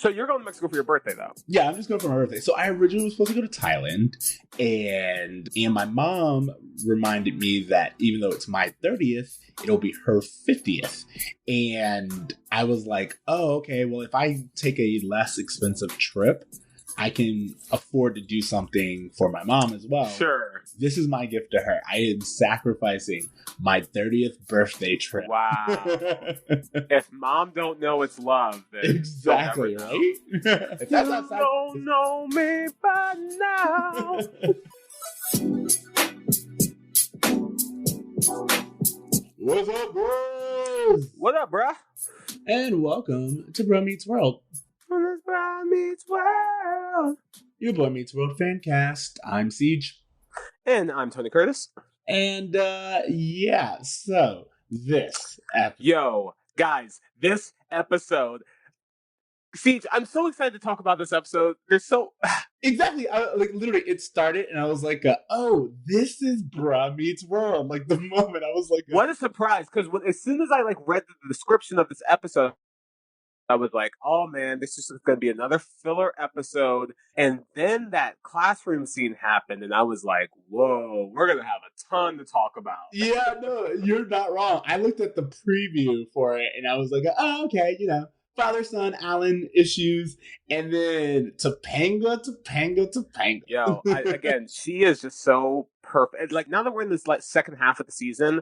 So you're going to Mexico for your birthday, though? Yeah, I'm just going for my birthday. So I originally was supposed to go to Thailand, and my mom reminded me that even though it's my 30th, it'll be her 50th. And I was like, oh, okay, well, if I take a less expensive trip, I can afford to do something for my mom as well. Sure. This is my gift to her. I am sacrificing my 30th birthday trip. Wow. If mom don't know it's love, then exactly, right? If that's you outside, don't know me by now. What's up, bros? What up, bruh? And welcome to Bro Meets World. Bro Meets World. Your Boy Meets World fan cast. I'm Siege. And I'm Tony Curtis. And yeah, so this episode. Yo, guys, this episode. Siege, I'm so excited to talk about this episode. There's so exactly, literally, it started, and I was like, "Oh, this is Bro Meets World." Like the moment I was like, "What a surprise!" Because as soon as I read the description of this episode, I was like, "Oh man, this is going to be another filler episode." And then that classroom scene happened, and I was like, "Whoa, we're going to have a ton to talk about." Yeah, no, you're not wrong. I looked at the preview for it, and I was like, "Oh, okay, father-son Allen issues, and then Topanga. Yo, again, she is just so perfect. Like, now that we're in this second half of the season,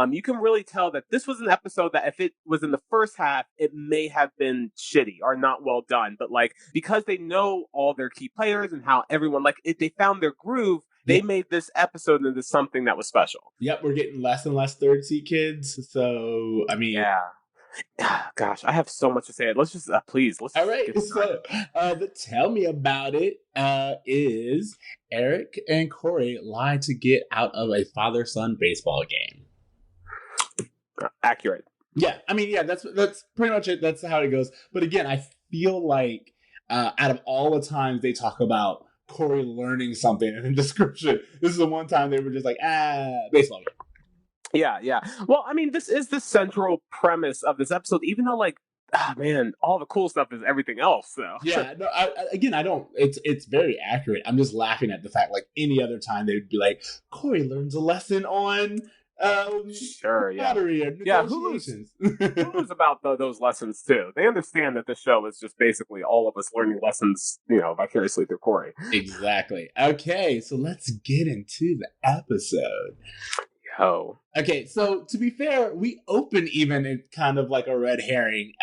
you can really tell that this was an episode that if it was in the first half, it may have been shitty or not well done. But because they know all their key players and how everyone, if they found their groove, they made this episode into something that was special. Yep, we're getting less and less third seat kids. So, I mean, yeah. Gosh, I have so much to say. Let's just let's all right. So, the tell me about it is Eric and Corey lied to get out of a father-son baseball game. Accurate. Yeah, I mean, yeah, that's pretty much it. That's how it goes. But again, I feel like out of all the times they talk about Corey learning something in the description, this is the one time they were just like, baseball game. Yeah. Well, I mean, this is the central premise of this episode, even though, man, all the cool stuff is everything else, so. Yeah, no, I don't, it's very accurate. I'm just laughing at the fact, any other time they would be like, Corey learns a lesson on, sure, yeah. battery or negotiations. Hulu's about those lessons, too. They understand that this show is just basically all of us learning lessons, vicariously through Corey. Exactly. Okay, so let's get into the episode. Yo. Okay, so to be fair, we open even in kind of like a red herring.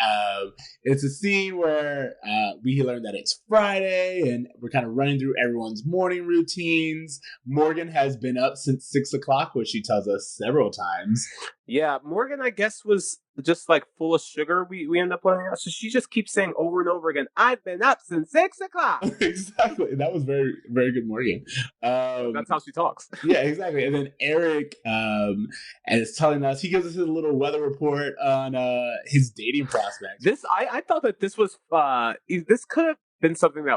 It's a scene where we learn that it's Friday and we're kind of running through everyone's morning routines. Morgan has been up since 6 o'clock, which she tells us several times. Yeah, Morgan, I guess, was just full of sugar. We end up learning out. So she just keeps saying over and over again, "I've been up since 6 o'clock." Exactly. That was very, very good, Morgan. That's how she talks. Yeah, exactly. And then Eric and is telling us, he gives us a little weather report on his dating prospects. I thought that this was this could have been something that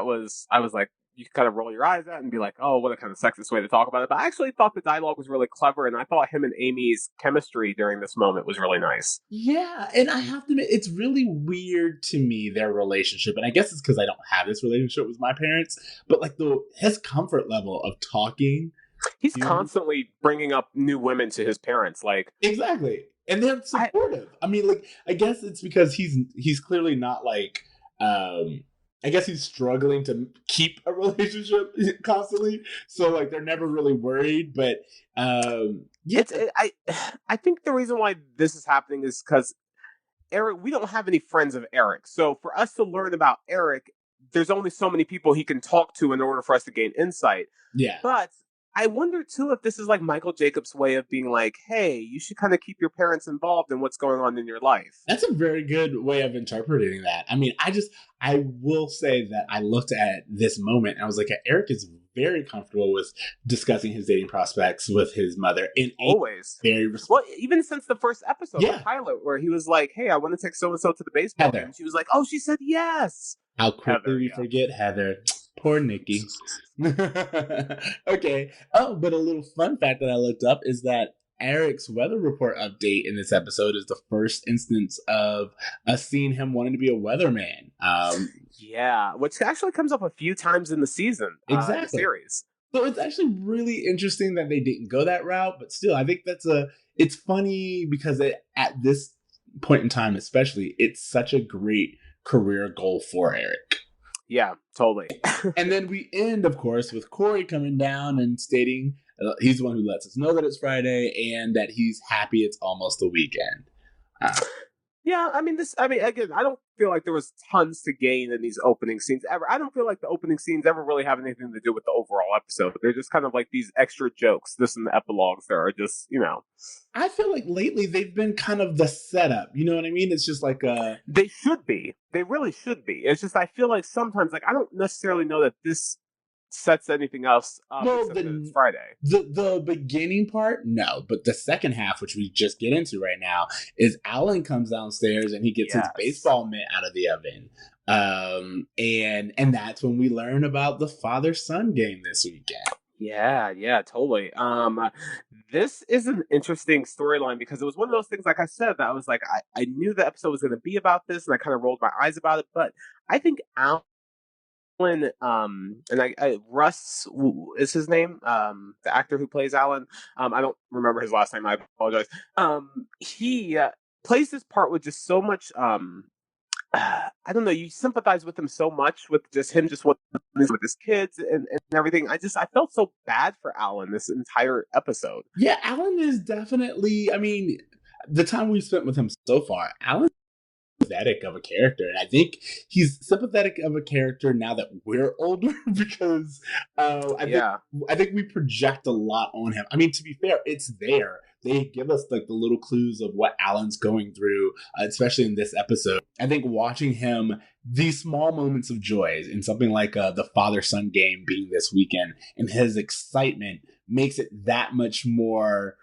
I was like, you kind of roll your eyes at and be like, oh, what a kind of sexist way to talk about it. But I actually thought the dialogue was really clever, and I thought him and Amy's chemistry during this moment was really nice. Yeah, and I have to admit, it's really weird to me, their relationship. And I guess it's because I don't have this relationship with my parents, but his comfort level of talking. He's constantly bringing up new women to his parents. Exactly. And they're supportive. I guess it's because he's clearly not I guess he's struggling to keep a relationship constantly. So they're never really worried. But yeah. I think the reason why this is happening is because Eric, we don't have any friends of Eric. So for us to learn about Eric, there's only so many people he can talk to in order for us to gain insight. Yeah. But I wonder, too, if this is Michael Jacobs' way of being hey, you should kind of keep your parents involved in what's going on in your life. That's a very good way of interpreting that. I mean, I will say that I looked at this moment and I was like, Eric is very comfortable with discussing his dating prospects with his mother. And always. Well, even since the first episode, the pilot, where he was like, hey, I want to take so-and-so to the baseball game. And she was like, oh, she said yes. How quickly we forget Heather. Poor Nikki. Okay. Oh, but a little fun fact that I looked up is that Eric's weather report update in this episode is the first instance of us seeing him wanting to be a weatherman. Yeah, which actually comes up a few times in the season, in the Exactly. series. So it's actually really interesting that they didn't go that route, but still, I think it's funny because at this point in time, especially, it's such a great career goal for Eric. Yeah, totally. And then we end, of course, with Corey coming down and stating he's the one who lets us know that it's Friday and that he's happy it's almost the weekend. Yeah, I mean, again, I don't feel like there was tons to gain in these opening scenes ever. I don't feel like the opening scenes ever really have anything to do with the overall episode. They're just kind of like these extra jokes, this and the epilogues that are just, I feel like lately they've been kind of the setup. You know what I mean? It's just like They should be. They really should be. It's just I feel like sometimes, like, I don't necessarily know that this sets anything else up except that it's Friday. The beginning part, no, but the second half, which we just get into right now, is Alan comes downstairs and he gets his baseball mitt out of the oven, and that's when we learn about the father-son game this weekend. Yeah, totally. This is an interesting storyline because it was one of those things, like I said, that I was like, I knew the episode was going to be about this, and I kind of rolled my eyes about it. But I think Alan, and Russ is his name, the actor who plays Alan. I don't remember his last name. I apologize. He plays this part with just so much. I don't know. You sympathize with him so much with just him, just with his kids and everything. I felt so bad for Alan this entire episode. Yeah, Alan is definitely. I mean, the time we've spent with him so far, Alan sympathetic of a character, and I think he's sympathetic of a character now that we're older because I think we project a lot on him. I mean, to be fair, it's there. They give us like the little clues of what Alan's going through, especially in this episode. I think watching him, these small moments of joy in something like the father-son game being this weekend, and his excitement makes it that much more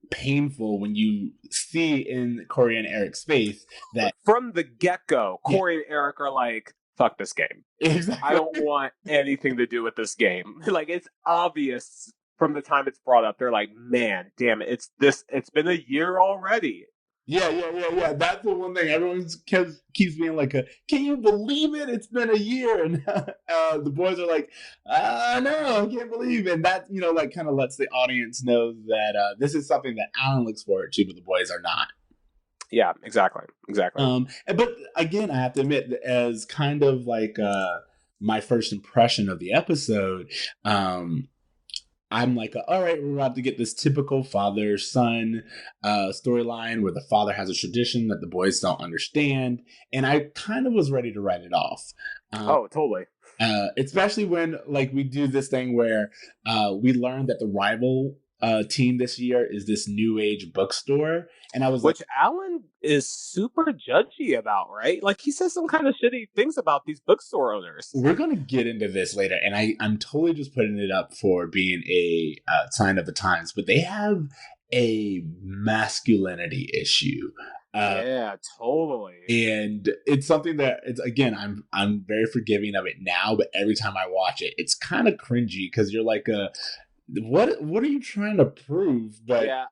painful when you see in Corey and Eric's face that from the get-go, Corey and Eric are like, fuck this game. Exactly. I don't want anything to do with this game. Like, it's obvious from the time it's brought up. They're like, man, damn it, it's been a year already. Yeah. That's the one thing everyone keeps being like, can you believe it? It's been a year. And the boys are like, no, I can't believe it. And that, like kind of lets the audience know that this is something that Alan looks forward to, but the boys are not. Yeah, exactly. But again, I have to admit, as kind of like my first impression of the episode, I'm like, all right, we're about to get this typical father-son storyline where the father has a tradition that the boys don't understand. And I kind of was ready to write it off. Totally. Especially when like we do this thing where we learn that the rival team this year is this new age bookstore. And I was Which Alan is super judgy about, right? Like, he says some kind of shitty things about these bookstore owners. We're going to get into this later, and I'm totally just putting it up for being a sign of the times, but they have a masculinity issue. Yeah, totally. And it's something that I'm very forgiving of it now, but every time I watch it, it's kind of cringy because you're like what are you trying to prove? But yeah,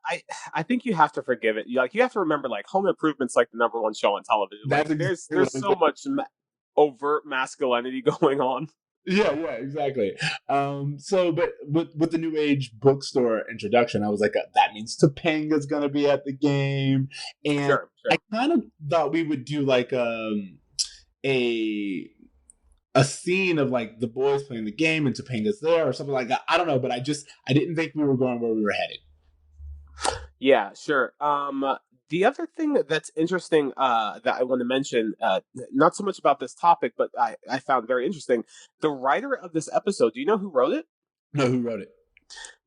I think you have to forgive it. You have to remember, like, Home Improvement's like the number one show on television. Like, there's so much overt masculinity going on. Yeah, exactly. But with the new age bookstore introduction, I was like, that means Topanga's gonna be at the game, and sure. I kind of thought we would do like a scene of like the boys playing the game and Topanga's there or something like that. I don't know, but I didn't think we were going where we were headed. Yeah, sure. The other thing that's interesting that I want to mention, not so much about this topic, but I found very interesting, the writer of this episode, do you know who wrote it? No, who wrote it?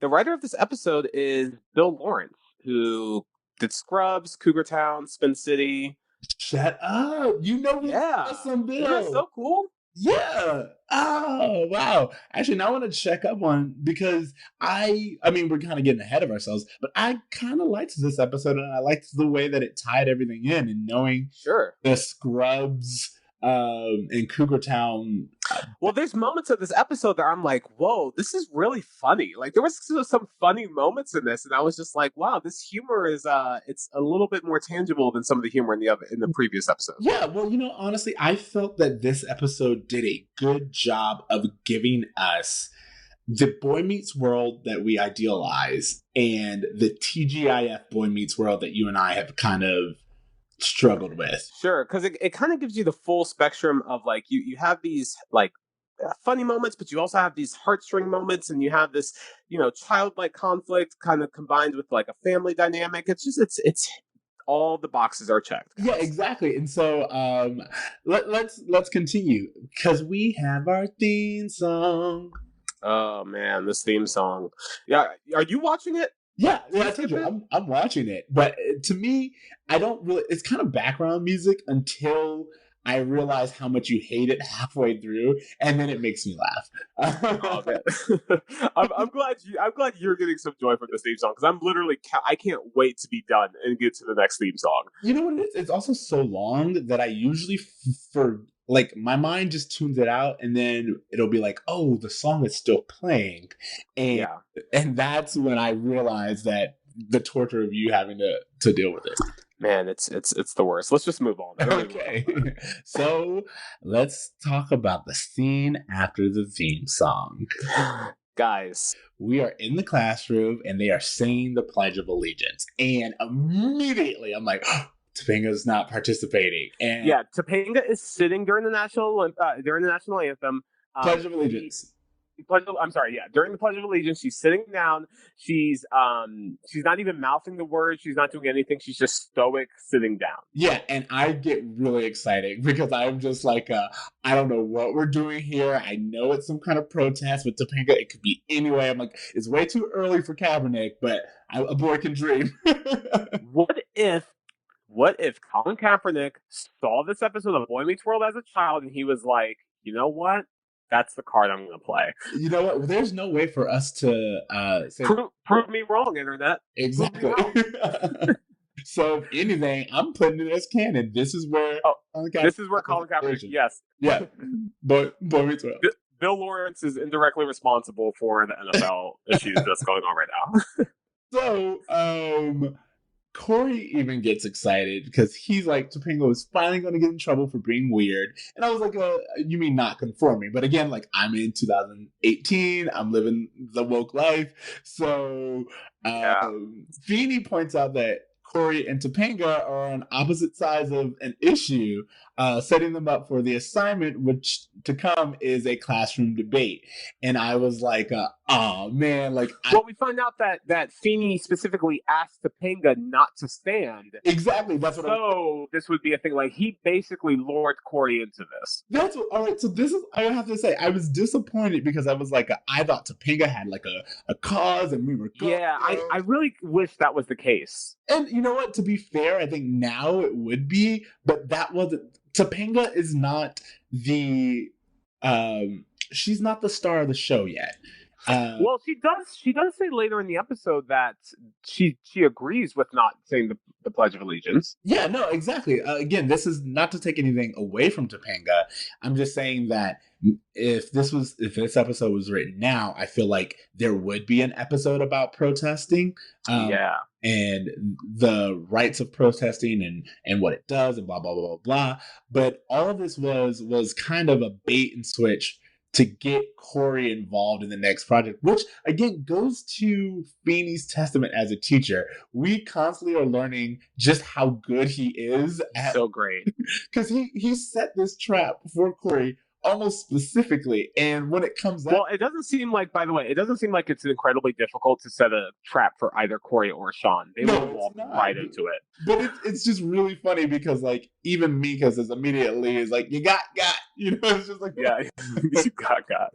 The writer of this episode is Bill Lawrence, who did Scrubs, Cougar Town, Spin City. Shut up! You know who? Awesome, Bill. Isn't that so cool? Yeah. Oh, wow. Actually, now I want to check up on, because I mean, we're kind of getting ahead of ourselves, but I kind of liked this episode, and I liked the way that it tied everything in, and knowing the Scrubs in Cougar Town. Well, there's moments of this episode that I'm like, whoa, this is really funny. Like there was some funny moments in this, and I was just like, wow, this humor is it's a little bit more tangible than some of the humor in the previous episode. Yeah, well, honestly, I felt that this episode did a good job of giving us the Boy Meets World that we idealize and the TGIF Boy Meets World that you and I have kind of struggled with. Sure, because it kind of gives you the full spectrum of like you have these like funny moments, but you also have these heartstring moments, and you have this childlike conflict kind of combined with like a family dynamic. It's just it's all the boxes are checked, guys. Yeah, exactly. And so let's continue because we have our theme song. Oh man, this theme song. Yeah, are you watching it? Yeah, I told you, I'm watching it. But to me, I don't really. It's kind of background music until I realize how much you hate it halfway through, and then it makes me laugh. Oh man, I'm glad you're getting some joy from this theme song, because I'm literally I can't wait to be done and get to the next theme song. You know what it is? It's also so long that I usually for like my mind just tunes it out, and then it'll be like, oh, the song is still playing, and that's when I realize that the torture of you having to deal with it. Man, it's the worst. Let's just move on. Okay. So let's talk about the scene after the theme song. Guys, we are in the classroom and they are singing the Pledge of Allegiance. And immediately I'm like, oh, Topanga's not participating. And yeah, Topanga is sitting during the national anthem. Pledge of Allegiance. During the Pledge of Allegiance, she's sitting down. She's not even mouthing the words. She's not doing anything. She's just stoic sitting down. Yeah, and I get really excited because I'm just like, I don't know what we're doing here. I know it's some kind of protest with Topanga. It could be anyway. I'm like, it's way too early for Kaepernick, but a boy can dream. What if Colin Kaepernick saw this episode of Boy Meets World as a child and he was like, you know what? That's the card I'm going to play. You know what? There's no way for us to say... Prove me wrong, Internet. Exactly. So, if anything, I'm putting it as canon. This is where... Colin Kaepernick, yes. Yeah. Boy Meets World. Bill Lawrence is indirectly responsible for the NFL issues that's going on right now. So, Corey even gets excited because he's like, Topanga is finally going to get in trouble for being weird. And I was like, you mean not conforming? But again, like, I'm in 2018. I'm living the woke life. So Feeny points out that Corey and Topanga are on opposite sides of an issue, setting them up for the assignment, which to come is a classroom debate. And I was like, oh man, like. Well, we find out that Feeny specifically asked Topanga not to stand. Exactly, that's what. This would be a thing. Like he basically lured Corey into this. That's what. All right, so this is. I have to say, I was disappointed because I was like, I thought Topanga had like a cause, and we were. Yeah, I really wish that was the case. And you know what? To be fair, I think now it would be, but that wasn't. Topanga is not the. She's not the star of the show yet. Well, she does say later in the episode that she agrees with not saying the Pledge of Allegiance. Yeah, no, exactly. Again, this is not to take anything away from Topanga. I'm just saying that if this episode was written now, I feel like there would be an episode about protesting. And the rights of protesting and what it does and blah blah blah blah blah. But all of this was kind of a bait and switch to get Corey involved in the next project, which again goes to Feeney's testament as a teacher. We constantly are learning just how good he is. So great. Because he set this trap for Corey almost specifically, and when it comes out... Well, it doesn't seem like it's incredibly difficult to set a trap for either Corey or Sean. They will walk right into it. But it's just really funny because, like, even Mika says immediately is like, you got, you know, it's just like... Yeah, you got.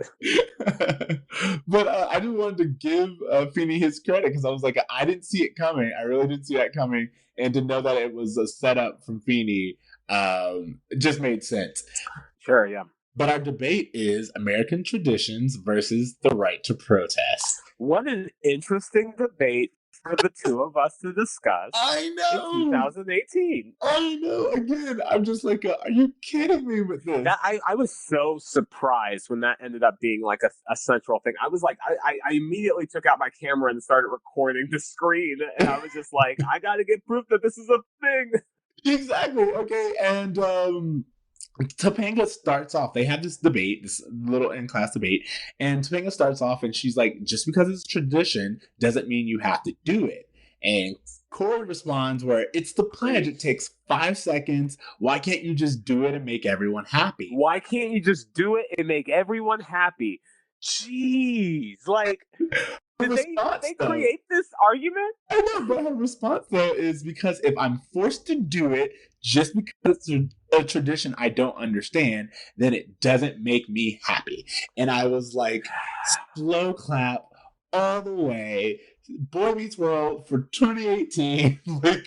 But I just wanted to give Feeney his credit because I was like, I didn't see it coming. I really didn't see that coming. And to know that it was a setup from Feeney just made sense. Sure, yeah. But our debate is American traditions versus the right to protest. What an interesting debate. for the two of us to discuss I in know. 2018. I know. Again, I'm just like, are you kidding me with this? That I was so surprised when that ended up being like a central thing. I was like, I immediately took out my camera and started recording the screen, and I was just like, I got to get proof that this is a thing. Exactly. Okay. And Topanga starts off. They have this debate, this little in-class debate, and Topanga starts off, and she's like, "Just because it's tradition doesn't mean you have to do it." And Corey responds, "Where it's the pledge. It takes 5 seconds. Why can't you just do it and make everyone happy? Why can't you just do it and make everyone happy?" Jeez, like, did they create this argument? I know, but her response though is because if I'm forced to do it just because it's a tradition I don't understand, then it doesn't make me happy. And I was like, slow clap all the way. Boy Meets World for 2018. Like,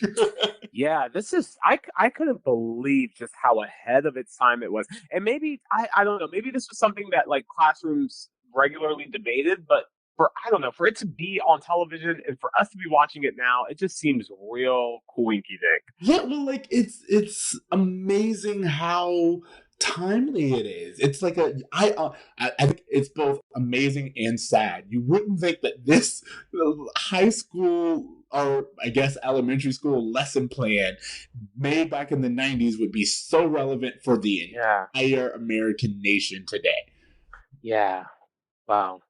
yeah, this is I couldn't believe just how ahead of its time it was. And maybe I don't know, maybe this was something that like classrooms regularly debated, but for I don't know, for it to be on television and for us to be watching it now, it just seems real coinky dink. Yeah, well, like it's amazing how timely it is. It's like I think it's both amazing and sad. You wouldn't think that this high school or I guess elementary school lesson plan made back in the 90s would be so relevant for the entire American nation today. Yeah. Wow.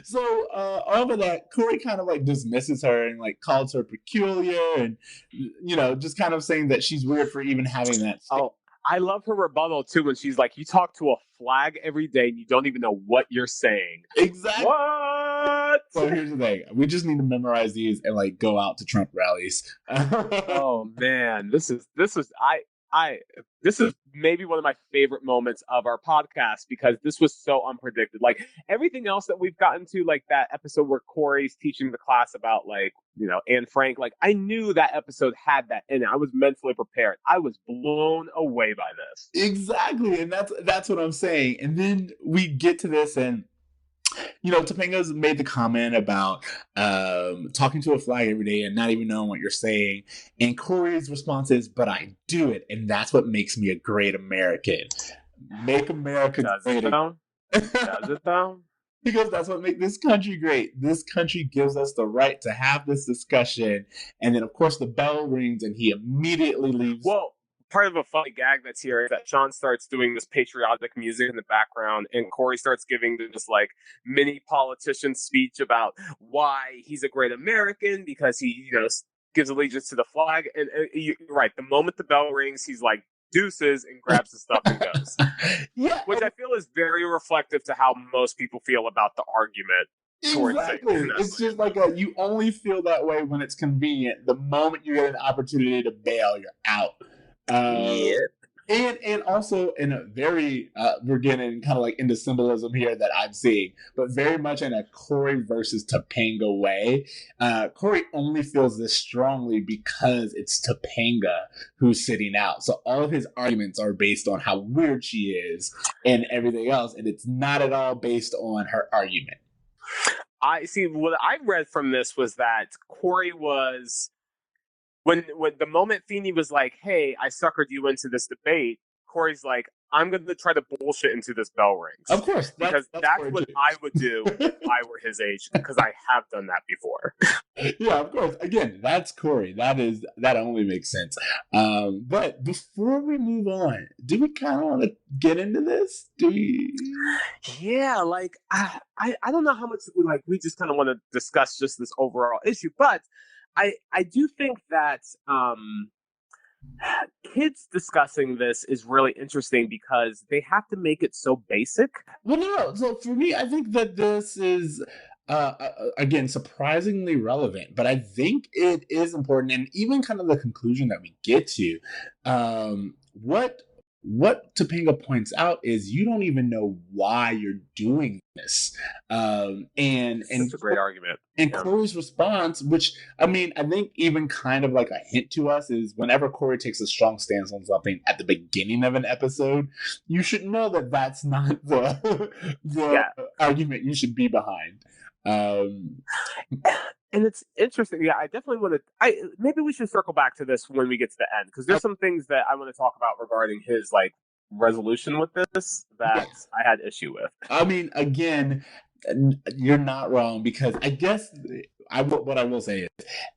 So over that, Corey kind of like dismisses her and like calls her peculiar and just kind of saying that she's weird for even having that. Oh, I love her rebuttal too when she's like, "You talk to a flag every day and you don't even know what you're saying." Exactly. What? So here's the thing: we just need to memorize these and like go out to Trump rallies. Oh man, this is maybe one of my favorite moments of our podcast because this was so unpredicted. Like everything else that we've gotten to, like that episode where Corey's teaching the class about like, Anne Frank, like I knew that episode had that in it. I was mentally prepared. I was blown away by this. Exactly. And that's what I'm saying. And then we get to this and Topanga's made the comment about talking to a flag every day and not even knowing what you're saying. And Corey's response is, "But I do it, and that's what makes me a great American. Make America great again." Does it though? Because that's what makes this country great. This country gives us the right to have this discussion. And then, of course, the bell rings and he immediately leaves. Well, part of a funny gag that's here is that Sean starts doing this patriotic music in the background and Corey starts giving this like mini politician speech about why he's a great American because he, gives allegiance to the flag. And you're right. The moment the bell rings, he's like, deuces, and grabs the stuff and goes. Yeah. Which I feel is very reflective to how most people feel about the argument. Exactly. It's just like you only feel that way when it's convenient. The moment you get an opportunity to bail, you're out. And also in a very we're getting kind of like into symbolism here that I'm seeing, but very much in a Corey versus Topanga way. Corey only feels this strongly because it's Topanga who's sitting out. So all of his arguments are based on how weird she is and everything else, and it's not at all based on her argument. I see. What I read from this was that Corey was. When the moment Feeney was like, "Hey, I suckered you into this debate," Corey's like, "I'm going to try to bullshit into this bell rings." Of course. Because that's what I would do if I were his age, because I have done that before. Yeah, of course. Again, that's Corey. That only makes sense. But before we move on, do we kind of want to get into this? Do we? Yeah, like, I don't know how much we just kind of want to discuss just this overall issue, but I do think that kids discussing this is really interesting because they have to make it so basic. Well, no. So for me, I think that this is, again, surprisingly relevant, but I think it is important. And even kind of the conclusion that we get to, what Topanga points out is you don't even know why you're doing this. And it's a great argument. And Corey's response, which I think even kind of like a hint to us, is whenever Corey takes a strong stance on something at the beginning of an episode, you should know that that's not the argument you should be behind. And it's interesting. Yeah, I definitely want to. Maybe we should circle back to this when we get to the end, because there's some things that I want to talk about regarding his like resolution with this Yeah. that I had issue with. I mean, again, you're not wrong, because I guess what I will say is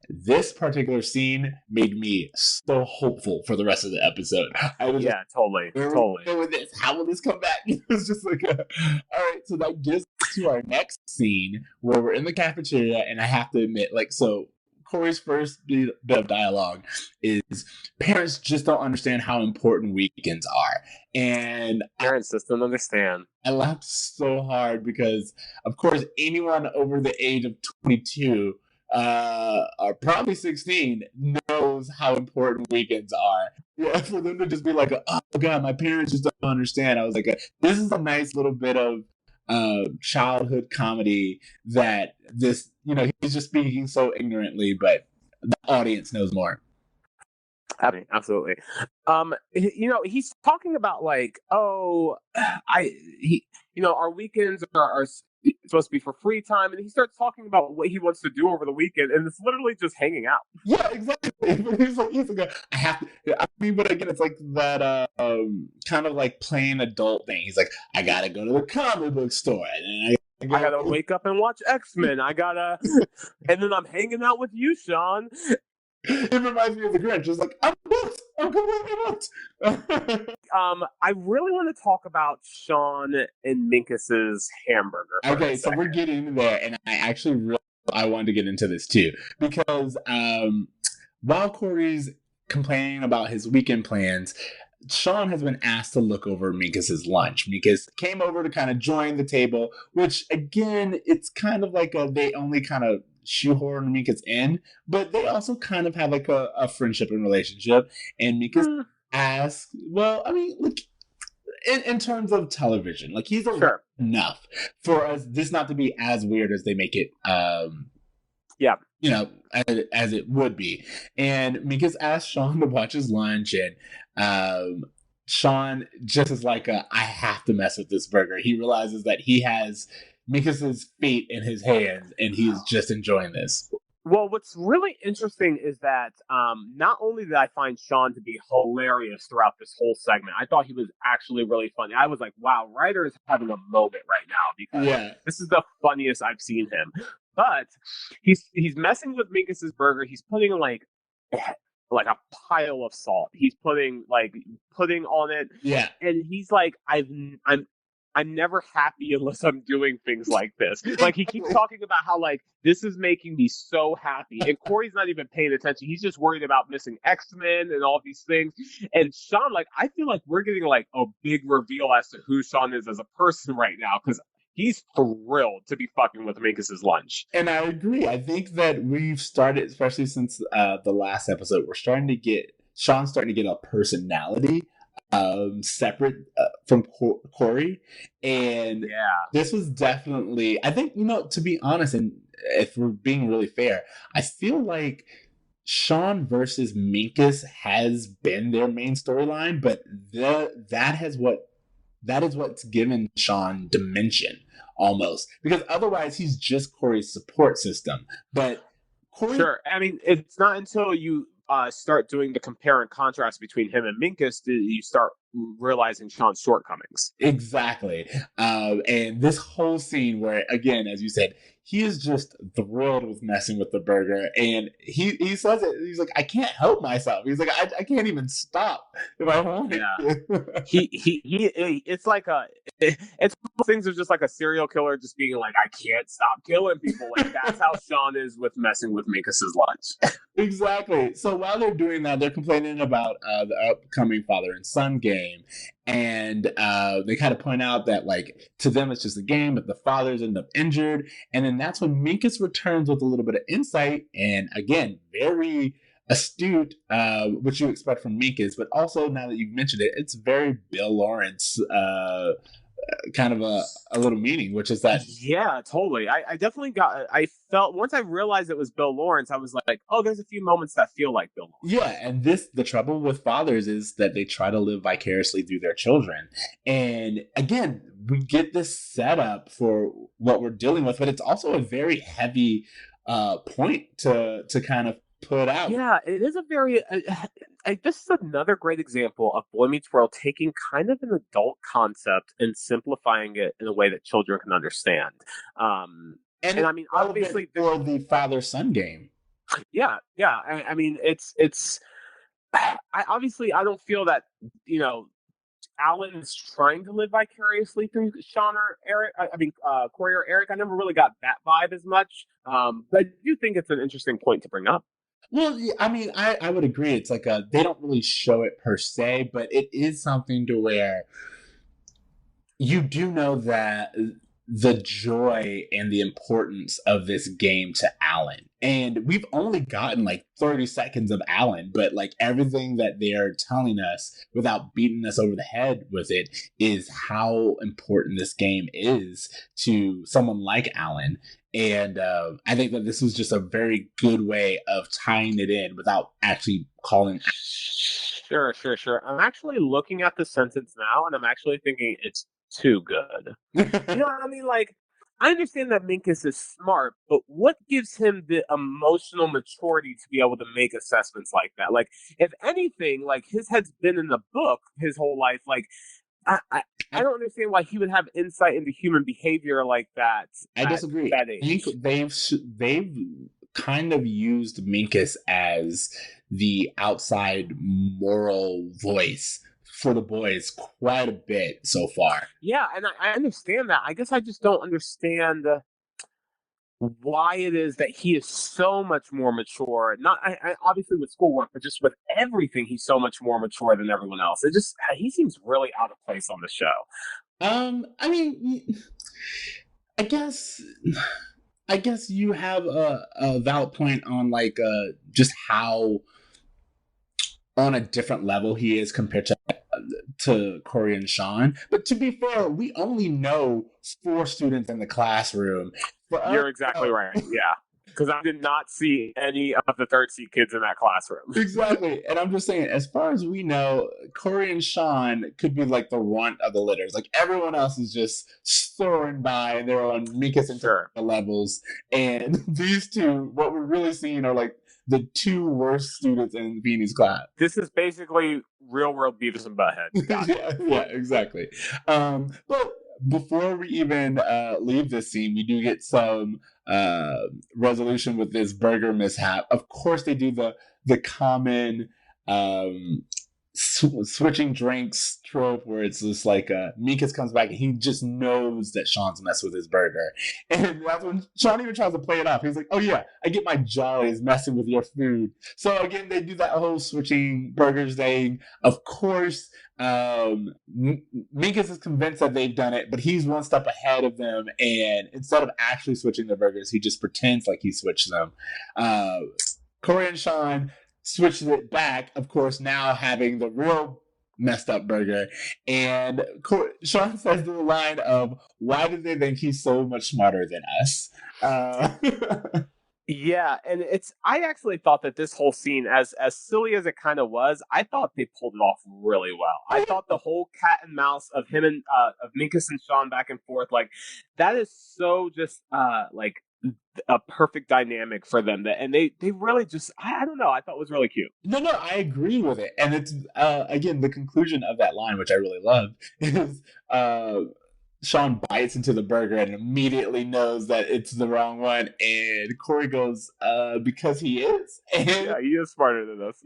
this particular scene made me so hopeful for the rest of the episode. I was just, Yeah, totally, where will we totally. go with this? How will this come back? It was just like, all right. So that gets to our next scene where we're in the cafeteria, and I have to admit, like, so Corey's first bit of dialogue is parents just don't understand how important weekends are. And Parents just don't understand. I laughed so hard because, of course, anyone over the age of 22, or probably 16, knows how important weekends are. Yeah, for them to just be like, oh God, my parents just don't understand. I was like, this is a nice little bit of childhood comedy that this, he's just speaking so ignorantly, but the audience knows more. Absolutely. He's talking about like, oh, our weekends are supposed to be for free time, and he starts talking about what he wants to do over the weekend, and it's literally just hanging out. Yeah, exactly. He's like, I have to. I mean, but again, it's like that kind of like plain adult thing. He's like, I gotta go to the comic book store, and I gotta wake up and watch X-Men. And then I'm hanging out with you, Sean. It reminds me of the Grinch. It's like, I'm completely booked. I really want to talk about Sean and Minkus's hamburger. Okay, so we're getting into there, and I wanted to get into this too, because while Corey's complaining about his weekend plans, Sean has been asked to look over Minkus's lunch. Minkus came over to kind of join the table, which again, it's kind of like they only kind of shoehorn Minkus in, but they also kind of have like a friendship and relationship. And Minkus asks, well, I mean, look, in terms of television, like he's enough for us this not to be as weird as they make it. As it would be. And Minkus asked Sean to watch his lunch, and Sean just is like, I have to mess with this burger. He realizes that he has Minkus's fate in his hands, and he's just enjoying this. Well, what's really interesting is that not only did I find Sean to be hilarious throughout this whole segment, I thought he was actually really funny. I was like, wow, Ryder is having a moment right now, because this is the funniest I've seen him. But he's messing with Minkus's burger. He's putting like a pile of salt. He's putting like pudding on it. Yeah. And he's like, I'm never happy unless I'm doing things like this. Like, he keeps talking about how, like, this is making me so happy. And Corey's not even paying attention. He's just worried about missing X-Men and all these things. And Sean, like, I feel like we're getting, like, a big reveal as to who Sean is as a person right now, because he's thrilled to be fucking with Minkus's lunch. And I agree. I think that we've started, especially since the last episode, Sean's starting to get a personality separate from Corey, and this was definitely, I think, to be honest, and if we're being really fair, I feel like Sean versus Minkus has been their main storyline, but that is what's given Sean dimension almost, because otherwise he's just Corey's support system. But Corey, sure, I mean, it's not until you start doing the compare and contrast between him and Minkus that you start realizing Sean's shortcomings. Exactly. And this whole scene where, again, as you said, he is just thrilled with messing with the burger. And he says it. He's like, I can't help myself. He's like, I can't even stop if I want to. It's like it's things are just like a serial killer just being like, I can't stop killing people. Like, that's how Sean is with messing with Minkus's lunch. Exactly. So while they're doing that, they're complaining about the upcoming father and son game. And they kind of point out that, like, to them it's just a game, but the fathers end up injured. And then that's when Minkus returns with a little bit of insight, and again, very astute, which you expect from Minkus, but also, now that you've mentioned it, it's very Bill Lawrence kind of a little meaning, which is that totally. I definitely I felt, once I realized it was Bill Lawrence, I was like, oh, there's a few moments that feel like Bill Lawrence. And the trouble with fathers is that they try to live vicariously through their children. And again, we get this setup for what we're dealing with, but it's also a very heavy point to kind of put out. Yeah, it is a very. This is another great example of Boy Meets World taking kind of an adult concept and simplifying it in a way that children can understand. Um, And and it's I mean, relevant obviously, for the father-son game. yeah, yeah. I mean, it's. I don't feel that Alan is trying to live vicariously through Sean or Eric. I mean, Corey or Eric. I never really got that vibe as much. But I do think it's an interesting point to bring up. Well, yeah, I mean, I would agree. It's like they don't really show it per se, but it is something to where you do know that the joy and the importance of this game to Alan. And we've only gotten like 30 seconds of Alan, but like everything that they're telling us without beating us over the head with it is how important this game is to someone like Alan. And I think that this was just a very good way of tying it in without actually calling. Sure, sure, sure. I'm actually looking at the sentence now, and I'm actually thinking it's too good. You know what I mean? Like, I understand that Minkus is smart, but what gives him the emotional maturity to be able to make assessments like that? Like, if anything, like his head's been in the book his whole life. Like, I, I, I don't understand why he would have insight into human behavior like that I at disagree. that I think age. they've kind of used Minkus as the outside moral voice for the boys quite a bit so far. Yeah, and I understand that. I guess I just don't understand why it is that he is so much more mature. Not obviously with schoolwork, but just with everything, he's so much more mature than everyone else. It just he seems really out of place on the show. I mean, I guess I guess you have a valid point on like just how on a different level he is compared to Corey and Sean. But to be fair, we only know 4 students in the classroom. For us, You're exactly right. Yeah. Because I did not see any of the third seat kids in that classroom. exactly. And I'm just saying, as far as we know, Corey and Sean could be like the runt of the litters. Like everyone else is just soaring by and they're on Mika's and Sure. levels. And these two, what we're really seeing are like the 2 worst students in Beanie's class. This is basically real world Beavis and Butthead. Got it. Yeah, exactly. But before we even leave this scene, we do get some resolution with this burger mishap. Of course, they do the common switching drinks trope where it's just like Mikas comes back and he just knows that Sean's messed with his burger. And that's when Sean even tries to play it off. He's like, oh yeah, I get my jollies messing with your food. So again, they do that whole switching burgers thing. Of course, Minkus is convinced that they've done it, but he's one step ahead of them. And instead of actually switching the burgers, he just pretends like he switched them. Corey and Sean switches it back, of course, now having the real messed up burger. And Sean says the line of, why do they think he's so much smarter than us? Yeah, and I actually thought that this whole scene, as silly as it kind of was, I thought they pulled it off really well. I thought the whole cat and mouse of him and of Minkus and Sean back and forth, like that is so just like a perfect dynamic for them. And they really just I don't know, I thought it was really cute. No, I agree with it. And it's again the conclusion of that line, which I really love, is Sean bites into the burger and immediately knows that it's the wrong one. And Corey goes, because he is. And yeah, he is smarter than us.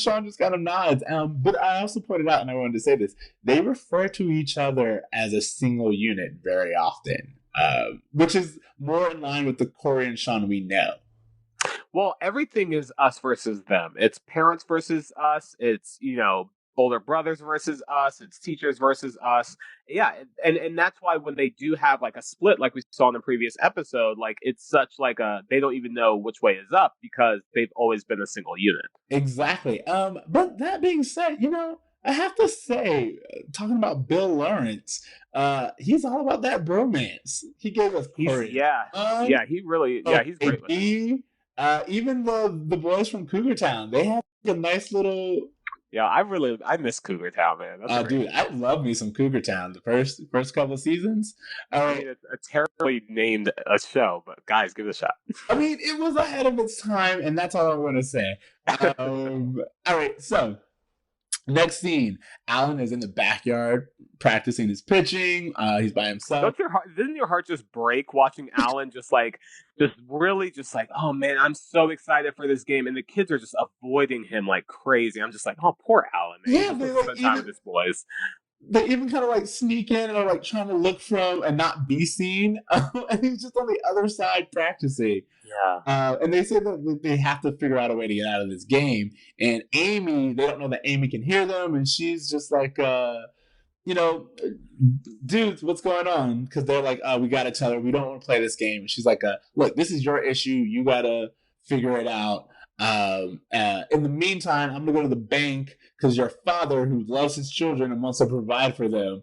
Sean just kind of nods. But I also pointed out, and I wanted to say this, they refer to each other as a single unit very often, which is more in line with the Corey and Sean we know. Well, everything is us versus them. It's parents versus us. It's, older brothers versus us. It's teachers versus us. Yeah, and that's why when they do have like a split, like we saw in the previous episode, like it's such like they don't even know which way is up because they've always been a single unit. Exactly. But that being said, I have to say, talking about Bill Lawrence, he's all about that bromance. He gave us Corey. He really, he's great with it. Even the boys from Cougar Town, they have a nice little Yeah, I miss Cougar Town, man. That's a great Dude, I love me some Cougar Town. The first couple of seasons. I mean, it's a terribly named show, but guys, give it a shot. I mean, it was ahead of its time, and that's all I want to say. All right, so next scene, Alan is in the backyard practicing his pitching. He's by himself. Didn't your heart just break watching Alan just really just like, oh man, I'm so excited for this game, and the kids are just avoiding him like crazy. I'm just like, oh, poor Alan, man. Yeah, they like spend time with his boys. They even kind of like sneak in and are like trying to look from and not be seen. And he's just on the other side practicing. Yeah. And they say that they have to figure out a way to get out of this game. And Amy, they don't know that Amy can hear them. And she's just like, dudes, what's going on? Because they're like, we got to tell her we don't want to play this game. And she's like, look, this is your issue. You got to figure it out. In the meantime, I'm gonna go to the bank because your father, who loves his children and wants to provide for them,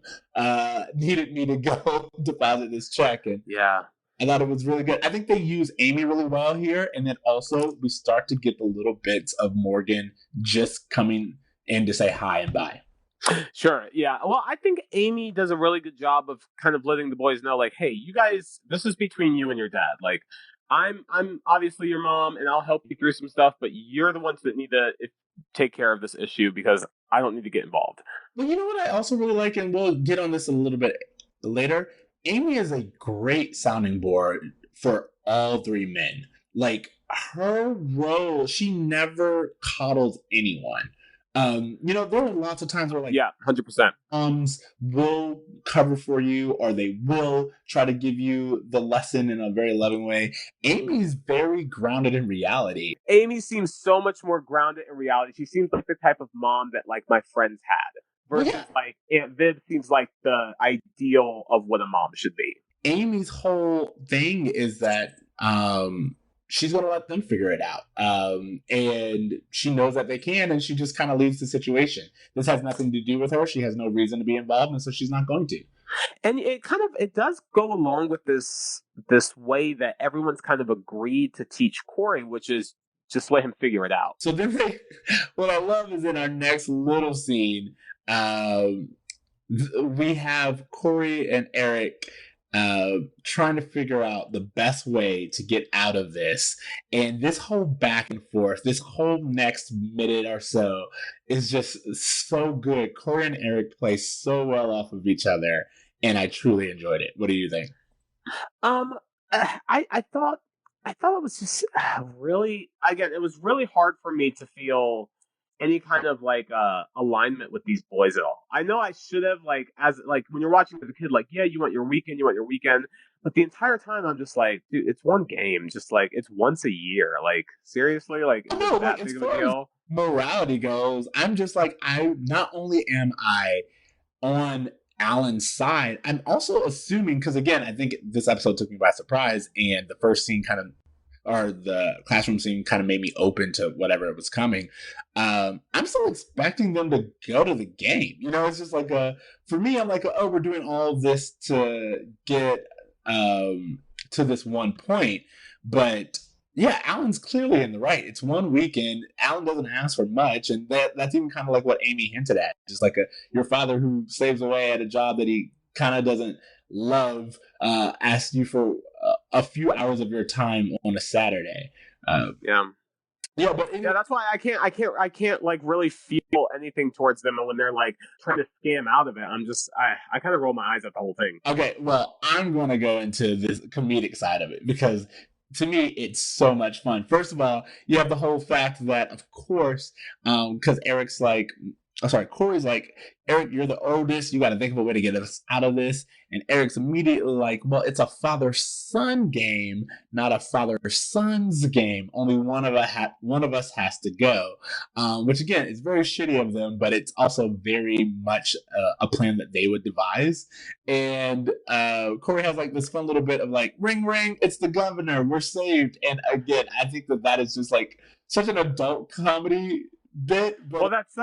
needed me to go deposit this check. And yeah, I thought it was really good. I think they use Amy really well here, and then also we start to get the little bits of Morgan just coming in to say hi and bye. Sure. Yeah. Well, I think Amy does a really good job of kind of letting the boys know, like, hey, you guys, this is between you and your dad. Like, I'm obviously your mom, and I'll help you through some stuff, but you're the ones that need to take care of this issue because I don't need to get involved. Well, you know what I also really like, and we'll get on this a little bit later. Amy is a great sounding board for all three men. Like, her role, she never coddles anyone. There are lots of times where, like, 100%. Will cover for you, or they will try to give you the lesson in a very loving way. Amy's very grounded in reality. Amy seems so much more grounded in reality. She seems like the type of mom that, like, my friends had. Versus, like, Aunt Viv seems like the ideal of what a mom should be. Amy's whole thing is that, she's going to let them figure it out. And she knows that they can, and she just kind of leaves the situation. This has nothing to do with her. She has no reason to be involved, and so she's not going to. And it does go along with this way that everyone's kind of agreed to teach Corey, which is just let him figure it out. So then what I love is in our next little scene, we have Corey and Eric trying to figure out the best way to get out of this. And this whole back and forth, this whole next minute or so is just so good. Corey and Eric play so well off of each other, and I truly enjoyed it. What do you think? I thought it was just really, again, it was really hard for me to feel any kind of like alignment with these boys at all. I know I should have, like, as like when you're watching as a kid, like, yeah, you want your weekend, but the entire time I'm just like, dude, it's one game, just like it's once a year. Like, seriously, like, is No, that like, big as of a far as deal? morality goes, I'm just like, I not only am I on Alan's side, I'm also assuming, because again, I think this episode took me by surprise, and the first scene kind of, or the classroom scene kind of made me open to whatever was coming. I'm still expecting them to go to the game. It's just like for me, I'm like, oh, we're doing all this to get to this one point. But yeah, Alan's clearly in the right. It's one weekend. Alan doesn't ask for much, and that's even kind of like what Amy hinted at. Just like your father who saves away at a job that he kind of doesn't love, asks you for a few hours of your time on a Saturday. That's why I can't like really feel anything towards them, and when they're like trying to scam out of it, I kind of roll my eyes at the whole thing. Okay, well, I'm going to go into this comedic side of it because to me it's so much fun. First of all, you have the whole fact that, of course, because Eric's like, Corey's like, Eric, you're the oldest. You got to think of a way to get us out of this. And Eric's immediately like, well, it's a father-son game, not a father-son's game. Only one of us has to go. Which again, is very shitty of them, but it's also very much a plan that they would devise. And Corey has like this fun little bit of like, ring, ring, it's the governor, we're saved. And again, I think that is just like such an adult comedy bit. But... Well, that's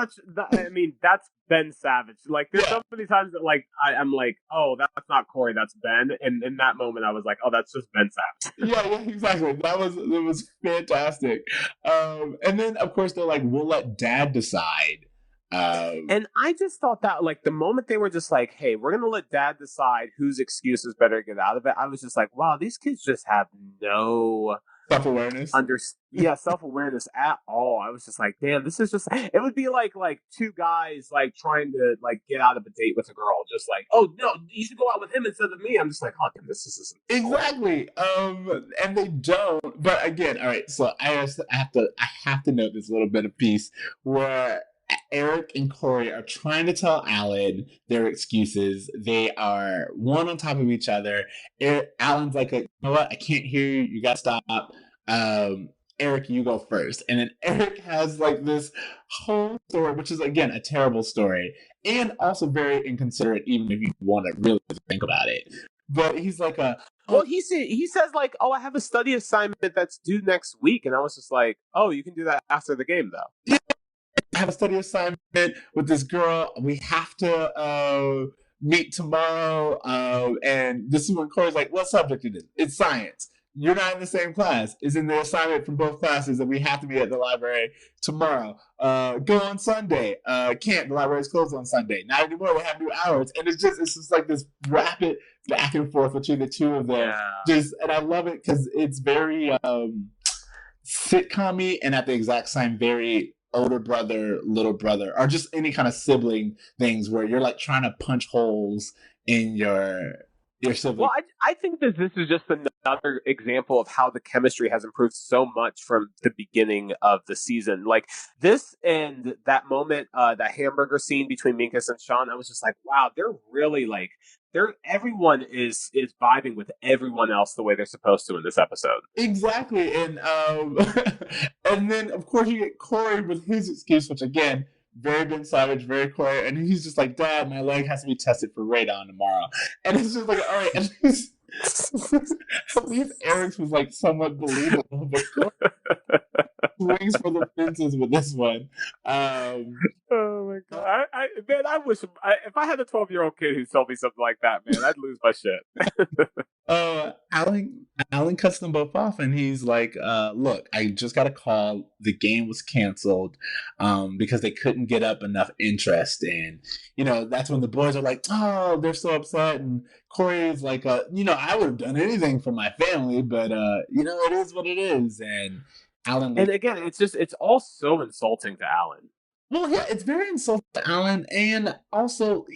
Ben Savage. Like, there's so many times that like I'm like, oh, that's not Corey, that's Ben. And in that moment, I was like, oh, that's just Ben Savage. Yeah, exactly. It was fantastic. And then of course they're like, we'll let Dad decide And I just thought that, like, the moment they were just like, hey, we're going to let dad decide whose excuse is better to get out of it, I was just like, wow, these kids just have no self-awareness. self-awareness at all. I was just like, damn, this is just, it would be like two guys like trying to like get out of a date with a girl, just like, oh no, you should go out with him instead of me. I'm just like, oh damn, this is Exactly. And they don't. But again, all right. So I have to note this little bit of piece where Eric and Corey are trying to tell Alan their excuses. They are one on top of each other. Alan's like, you know what? I can't hear you. You gotta stop. Eric, you go first. And then Eric has like this whole story, which is again a terrible story, and also very inconsiderate, even if you want to really think about it. But he's like well, he says like, oh, I have a study assignment that's due next week, and I was just like, oh, you can do that after the game though. Yeah, I have a study assignment with this girl. We have to meet tomorrow. And this is when Corey's like, what subject it is? It's science. You're not in the same class. It's in the assignment from both classes that we have to be at the library tomorrow. Go on Sunday. Can't. The library's closed on Sunday. Not anymore. We have new hours. And it's just like this rapid back and forth between the two of them. Yeah. And I love it because it's very sitcom-y and at the exact same very older brother, little brother, or just any kind of sibling things where you're like trying to punch holes in your sibling. Well, I think that this is just another example of how the chemistry has improved so much from the beginning of the season. Like this and that moment, that hamburger scene between Minkus and Sean, I was just like, wow, they're really like, everyone is vibing with everyone else the way they're supposed to in this episode. Exactly. And and then of course you get Corey with his excuse, which again, very Ben Savage, very Corey, and he's just like, Dad, my leg has to be tested for radon tomorrow. And it's just like, all right, and at least Eric's was like somewhat believable, but Corey swings for the fences with this one. Oh my god! I wish if I had a 12-year-old kid who told me something like that, man, I'd lose my shit. Alan cuts them both off, and he's like, "Look, I just got a call. The game was canceled because they couldn't get up enough interest." And that's when the boys are like, "Oh, they're so upset." And Corey's like, I would have done anything for my family, but it is what it is." And Alan, and again, it's all so insulting to Alan. Well, yeah, it's very insulting to Alan, and also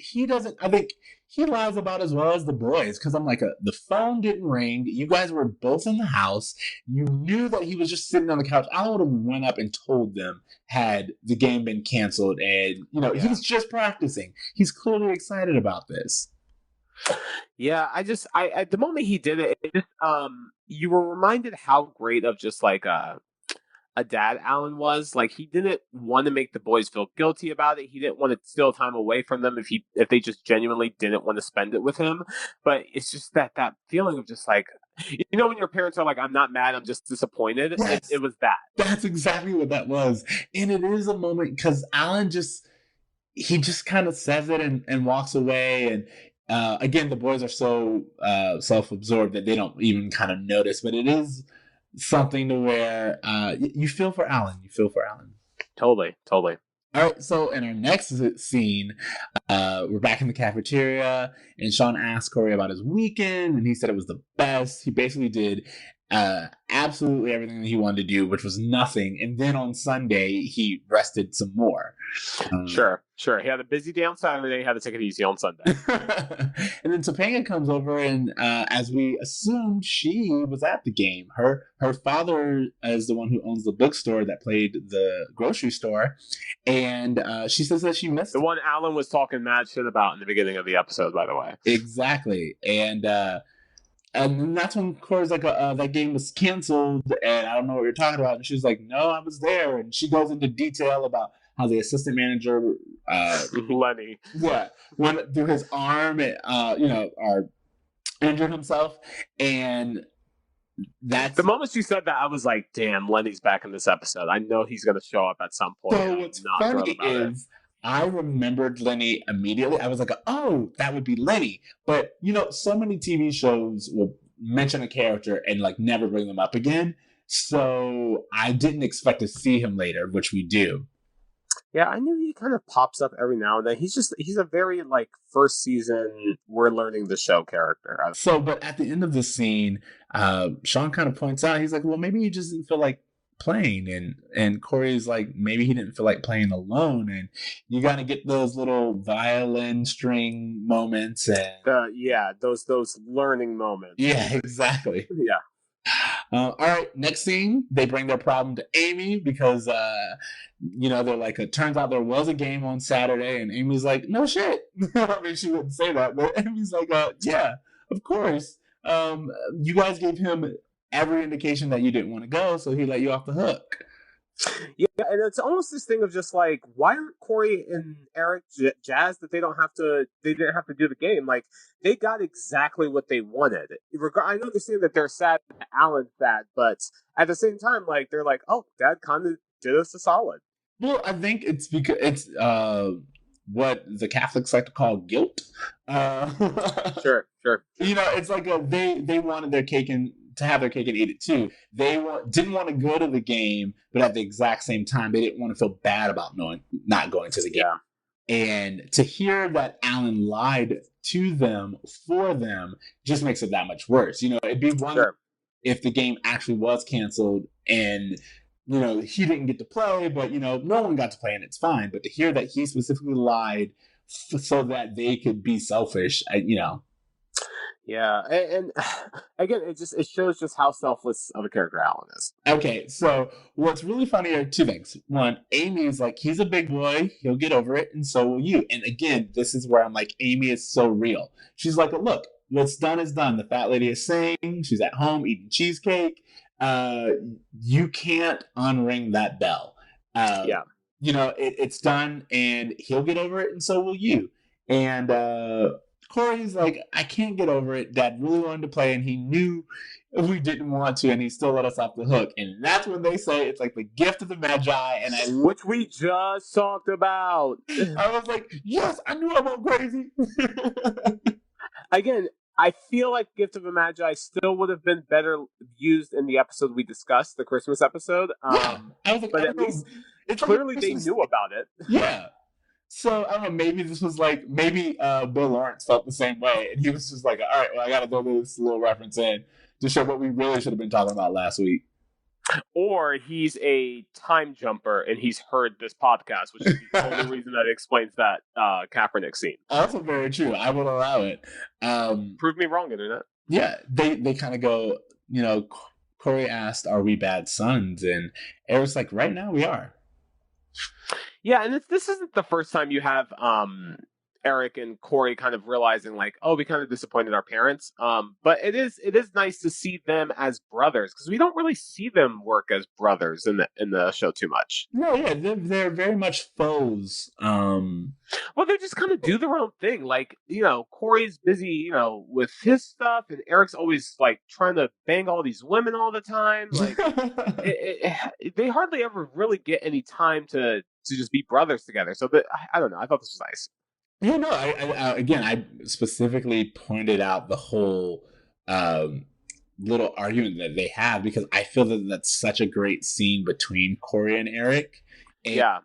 I think he lies about as well as the boys, because I'm like, the phone didn't ring, you guys were both in the house, you knew that he was just sitting on the couch. Alan would have went up and told them had the game been canceled, and he's just practicing. He's clearly excited about this. Yeah, I the moment he did it just you were reminded how great of just like a dad Alan was. Like, he didn't want to make the boys feel guilty about it. He didn't want to steal time away from them if they just genuinely didn't want to spend it with him. But it's just that feeling of just like, when your parents are like, I'm not mad, I'm just disappointed. Yes. It was that. That's exactly what that was. And it is a moment because Alan he just kind of says it and walks away. And again, the boys are so self-absorbed that they don't even kind of notice, but it is something to where you feel for Alan. Totally. All right, so in our next scene, we're back in the cafeteria, and Sean asked Corey about his weekend, and he said it was the best. He basically did absolutely everything that he wanted to do, which was nothing. And then on Sunday, he rested some more. Sure. He had a busy day on Saturday. He had to take it easy on Sunday. And then Topanga comes over, and as we assumed, she was at the game. Her father is the one who owns the bookstore that played the grocery store, and she says that she missed the one Alan was talking mad shit about in the beginning of the episode, by the way. Exactly, and that's when Corey's like, that game was canceled, and I don't know what you're talking about. And she's like, no, I was there. And she goes into detail about how the assistant manager, Lenny, went through his arm, or injured himself. And that's the moment she said that, I was like, damn, Lenny's back in this episode. I know he's going to show up at some point. So what's funny is, I remembered Lenny immediately. I was like, oh, that would be Lenny. But, so many TV shows will mention a character and like never bring them up again. So I didn't expect to see him later, which we do. Yeah, I knew he kind of pops up every now and then. He's a very like first season we're learning the show character. So, but at the end of the scene, Sean kind of points out, he's like, well, maybe he just didn't feel like playing, and Corey's like, maybe he didn't feel like playing alone, and you got to get those little violin string moments, and those learning moments. Yeah, exactly. Yeah. All right, next scene, they bring their problem to Amy because, they're like, it turns out there was a game on Saturday, and Amy's like, no shit. I mean, she wouldn't say that, but Amy's like, yeah, of course. You guys gave him every indication that you didn't want to go, so he let you off the hook. Yeah, and it's almost this thing of just like, why aren't Corey and Eric jazzed that they didn't have to do the game? Like, they got exactly what they wanted. I understand that they're sad that Alan's sad, but at the same time, like, they're like, oh, Dad kind of did us a solid. Well, I think it's because it's what the Catholics like to call guilt. Sure. It's like they wanted their cake and to have their cake and eat it too. They didn't want to go to the game, but at the exact same time, they didn't want to feel bad about not going to the game. Yeah. And to hear that Alan lied to them for them just makes it that much worse. It'd be one if the game actually was canceled and he didn't get to play, but no one got to play and it's fine. But to hear that he specifically lied so that they could be selfish, Yeah, and again, it shows just how selfless of a character Alan is. Okay, so what's really funny are two things. One, Amy's like, he's a big boy, he'll get over it, and so will you. And again, this is where I'm like, Amy is so real. She's like, look, what's done is done. The fat lady is saying she's at home eating cheesecake. You can't unring that bell. It's done, and he'll get over it, and so will you. And Corey's like, I can't get over it. Dad really wanted to play, and he knew we didn't want to, and he still let us off the hook. And that's when they say it's like the gift of the Magi, which we just talked about. I was like, yes, I knew I went crazy. Again, I feel like Gift of a Magi still would have been better used in the episode we discussed, the Christmas episode. I was like, but at least clearly they knew about it. Yeah. So, I don't know, maybe this was like, Bill Lawrence felt the same way, and he was just like, all right, well, I got to throw this little reference in to show what we really should have been talking about last week. Or he's a time jumper, and he's heard this podcast, which is the only reason that explains that Kaepernick scene. Also very true. I will allow it. Prove me wrong, Internet. Yeah, they kind of go, Corey asked, are we bad sons? And Eric's like, right now we are. Yeah, and this isn't the first time you have Eric and Corey kind of realizing like, oh, we kind of disappointed our parents. But it is nice to see them as brothers because we don't really see them work as brothers in the show too much. No, yeah, they're very much foes. Well, they just kind of do their own thing. Like, Corey's busy, with his stuff, and Eric's always like trying to bang all these women all the time. Like, they hardly ever really get any time to just be brothers together. So, I don't know. I thought this was nice. Yeah, no. I specifically pointed out the whole little argument that they have because I feel that that's such a great scene between Corey and Eric. And, yeah,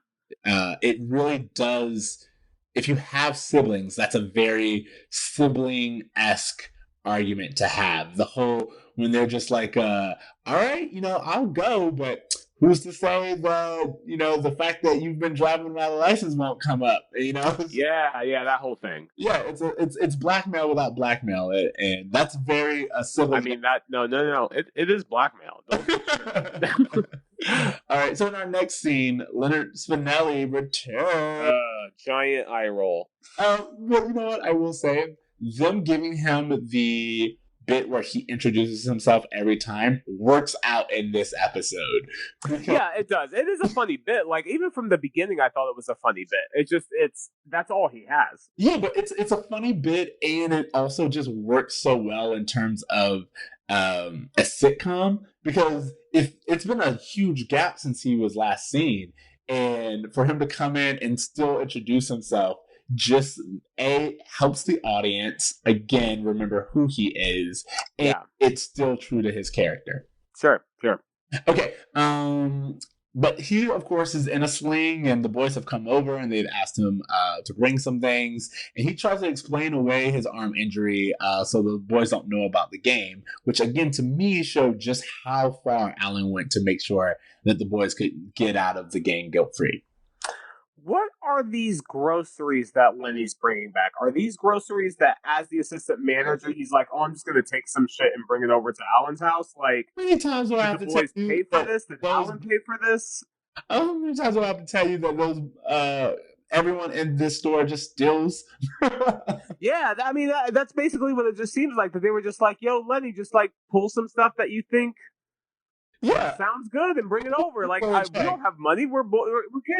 it really does. If you have siblings, that's a very sibling-esque argument to have. The whole when they're just like, all right, I'll go, but who's to say that, the fact that you've been driving without a license won't come up, Yeah, that whole thing. Yeah, it's blackmail without blackmail, and that's very sibling. I mean, no, it is blackmail. All right, so in our next scene, Leonard Spinelli returns. Giant eye roll. Well, you know what? I will say, them giving him the bit where he introduces himself every time works out in this episode. Yeah, it does. It is a funny bit. Like, even from the beginning, I thought it was a funny bit. That's all he has. Yeah, but it's a funny bit, and it also just works so well in terms of a sitcom, because if it's been a huge gap since he was last seen, and for him to come in and still introduce himself just helps the audience again remember who he is, and it's still true to his character. Sure. Okay, But he, of course, is in a swing, and the boys have come over and they've asked him to bring some things. And he tries to explain away his arm injury so the boys don't know about the game, which, again, to me, showed just how far Alan went to make sure that the boys could get out of the game guilt free. What are these groceries that Lenny's bringing back? Are these groceries that, as the assistant manager, he's like, "Oh, I'm just going to take some shit and bring it over to Alan's house"? Like, How many times do I did have the to tell boys you pay for that this? Did those? Alan pay for this? How many times do I have to tell you that those? Everyone in this store just steals. Yeah, I mean, that's basically what it just seems like. That they were just like, "Yo, Lenny, just like pull some stuff that you think Yeah, sounds good and bring it over." Like, we check. don't have money. We're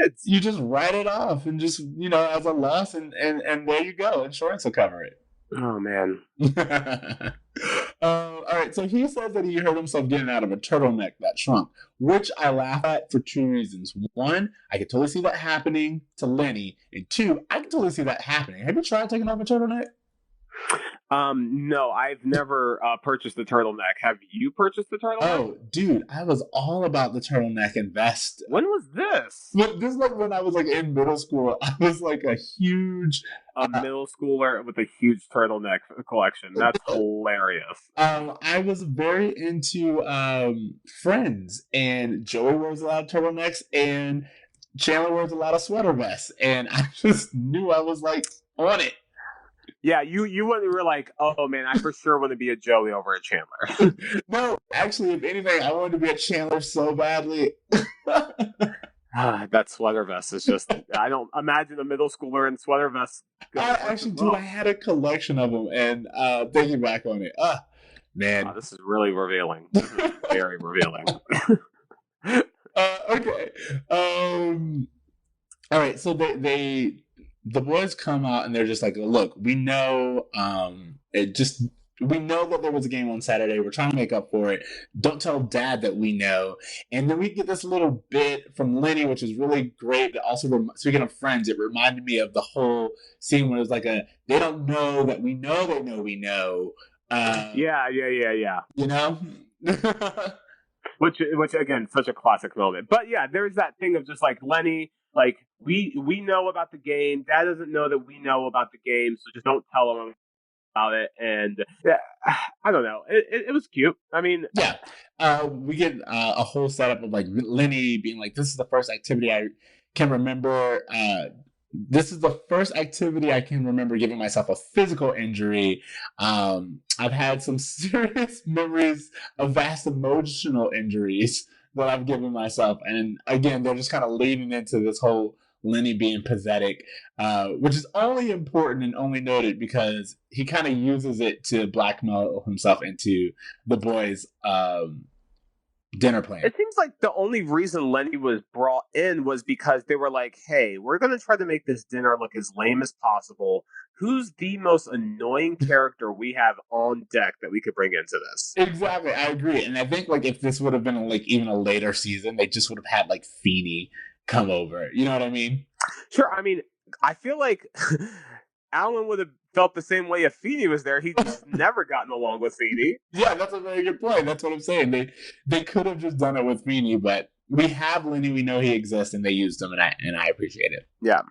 kids. You just write it off and just as a loss, and there you go. Insurance will cover it. Oh man. All right, so he says that he hurt himself getting out of a turtleneck that shrunk, which I laugh at for two reasons. One, I could totally see that happening to Lenny, and two, I could totally see that happening. Have you tried taking off a turtleneck? No, I've never purchased a turtleneck. Have you purchased a turtleneck? Oh, dude, I was all about the turtleneck and vest. When was this? But this is like when I was like in middle school. I was like a huge middle schooler with a huge turtleneck collection. That's hilarious. I was very into Friends, and Joey wears a lot of turtlenecks, and Chandler wears a lot of sweater vests, and I just knew I was like on it. Yeah, you were like, oh man, I for sure want to be a Joey over a Chandler. No, actually, if anything, I wanted to be a Chandler so badly. That sweater vest is just, I don't imagine a middle schooler in sweater vests. Dude, I had a collection of them, and thinking back on it, man. Wow, this is really revealing. This is very revealing. Okay. All right, so the boys come out and they're just like, look, we know we know that there was a game on Saturday. We're trying to make up for it. Don't tell Dad that we know. And then we get this little bit from Lenny, which is really great. But also, speaking of Friends, it reminded me of the whole scene where it was like they don't know that we know they know we know. Yeah. You know? Which again, such a classic moment. But yeah, there's that thing of just like Lenny, like we know about the game. Dad doesn't know that we know about the game, so just don't tell him about it. And yeah, I don't know. It was cute. I mean, yeah. We get a whole setup of like Lenny being like, "This is the first activity I can remember. This is the first activity I can remember giving myself a physical injury. I've had some serious memories of vast emotional injuries that I've given myself." And again, they're just kind of leading into this whole Lenny being pathetic, which is only important and only noted because he kind of uses it to blackmail himself into the boys' dinner plan. It seems like the only reason Lenny was brought in was because they were like, hey, we're going to try to make this dinner look as lame as possible. Who's the most annoying character we have on deck that we could bring into this? Exactly, I agree. And I think like if this would have been like even a later season, they just would have had like Feeney come over. You know what I mean? Sure. I mean, I feel like Alan would have felt the same way if Feeney was there. He'd just never gotten along with Feeney. Yeah, that's a very good point. That's what I'm saying. They could have just done it with Feeney, but we have Lenny. We know he exists, and they used him, and I appreciate it. Yeah.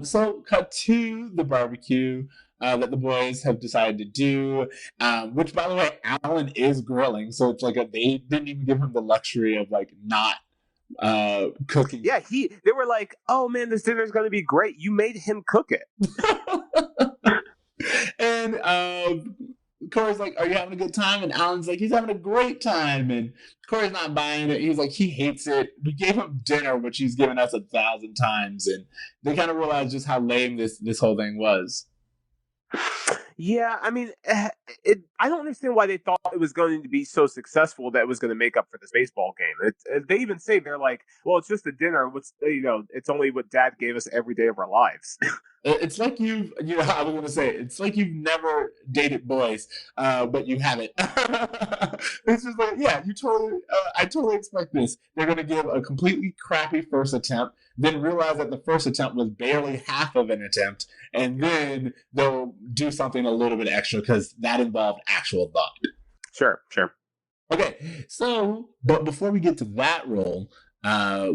So cut to the barbecue that the boys have decided to do, which, by the way, Alan is grilling, so it's like they didn't even give him the luxury of like not cooking. Yeah, they were like, oh man, this dinner's gonna be great. You made him cook it. And Corey's like, are you having a good time? And Alan's like, he's having a great time. And Corey's not buying it. He's like, he hates it. We gave him dinner, which he's given us 1,000 times. And they kind of realized just how lame this whole thing was. Yeah, I mean, I don't understand why they thought it was going to be so successful that it was going to make up for this baseball game. They even say, they're like, well, it's just a dinner. It's only what Dad gave us every day of our lives. It's like I was going to say, it's like you've never dated boys, but you haven't. It's just like, yeah, I totally expect this. They're going to give a completely crappy first attempt, then realize that the first attempt was barely half of an attempt, and then they'll do something a little bit extra because that involved actual thought. Sure. Okay, so, but before we get to that role,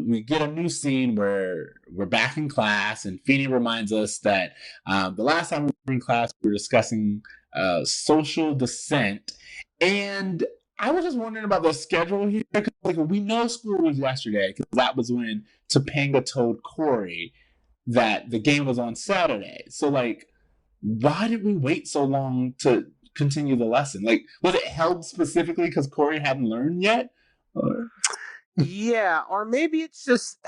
we get a new scene where we're back in class, and Feeny reminds us that the last time we were in class, we were discussing social dissent. And I was just wondering about the schedule here, because like, we know school was yesterday, because that was when Topanga told Corey that the game was on Saturday. So, like, why did we wait so long to continue the lesson? Like, was it held specifically because Corey hadn't learned yet? Or... Yeah, or maybe it's just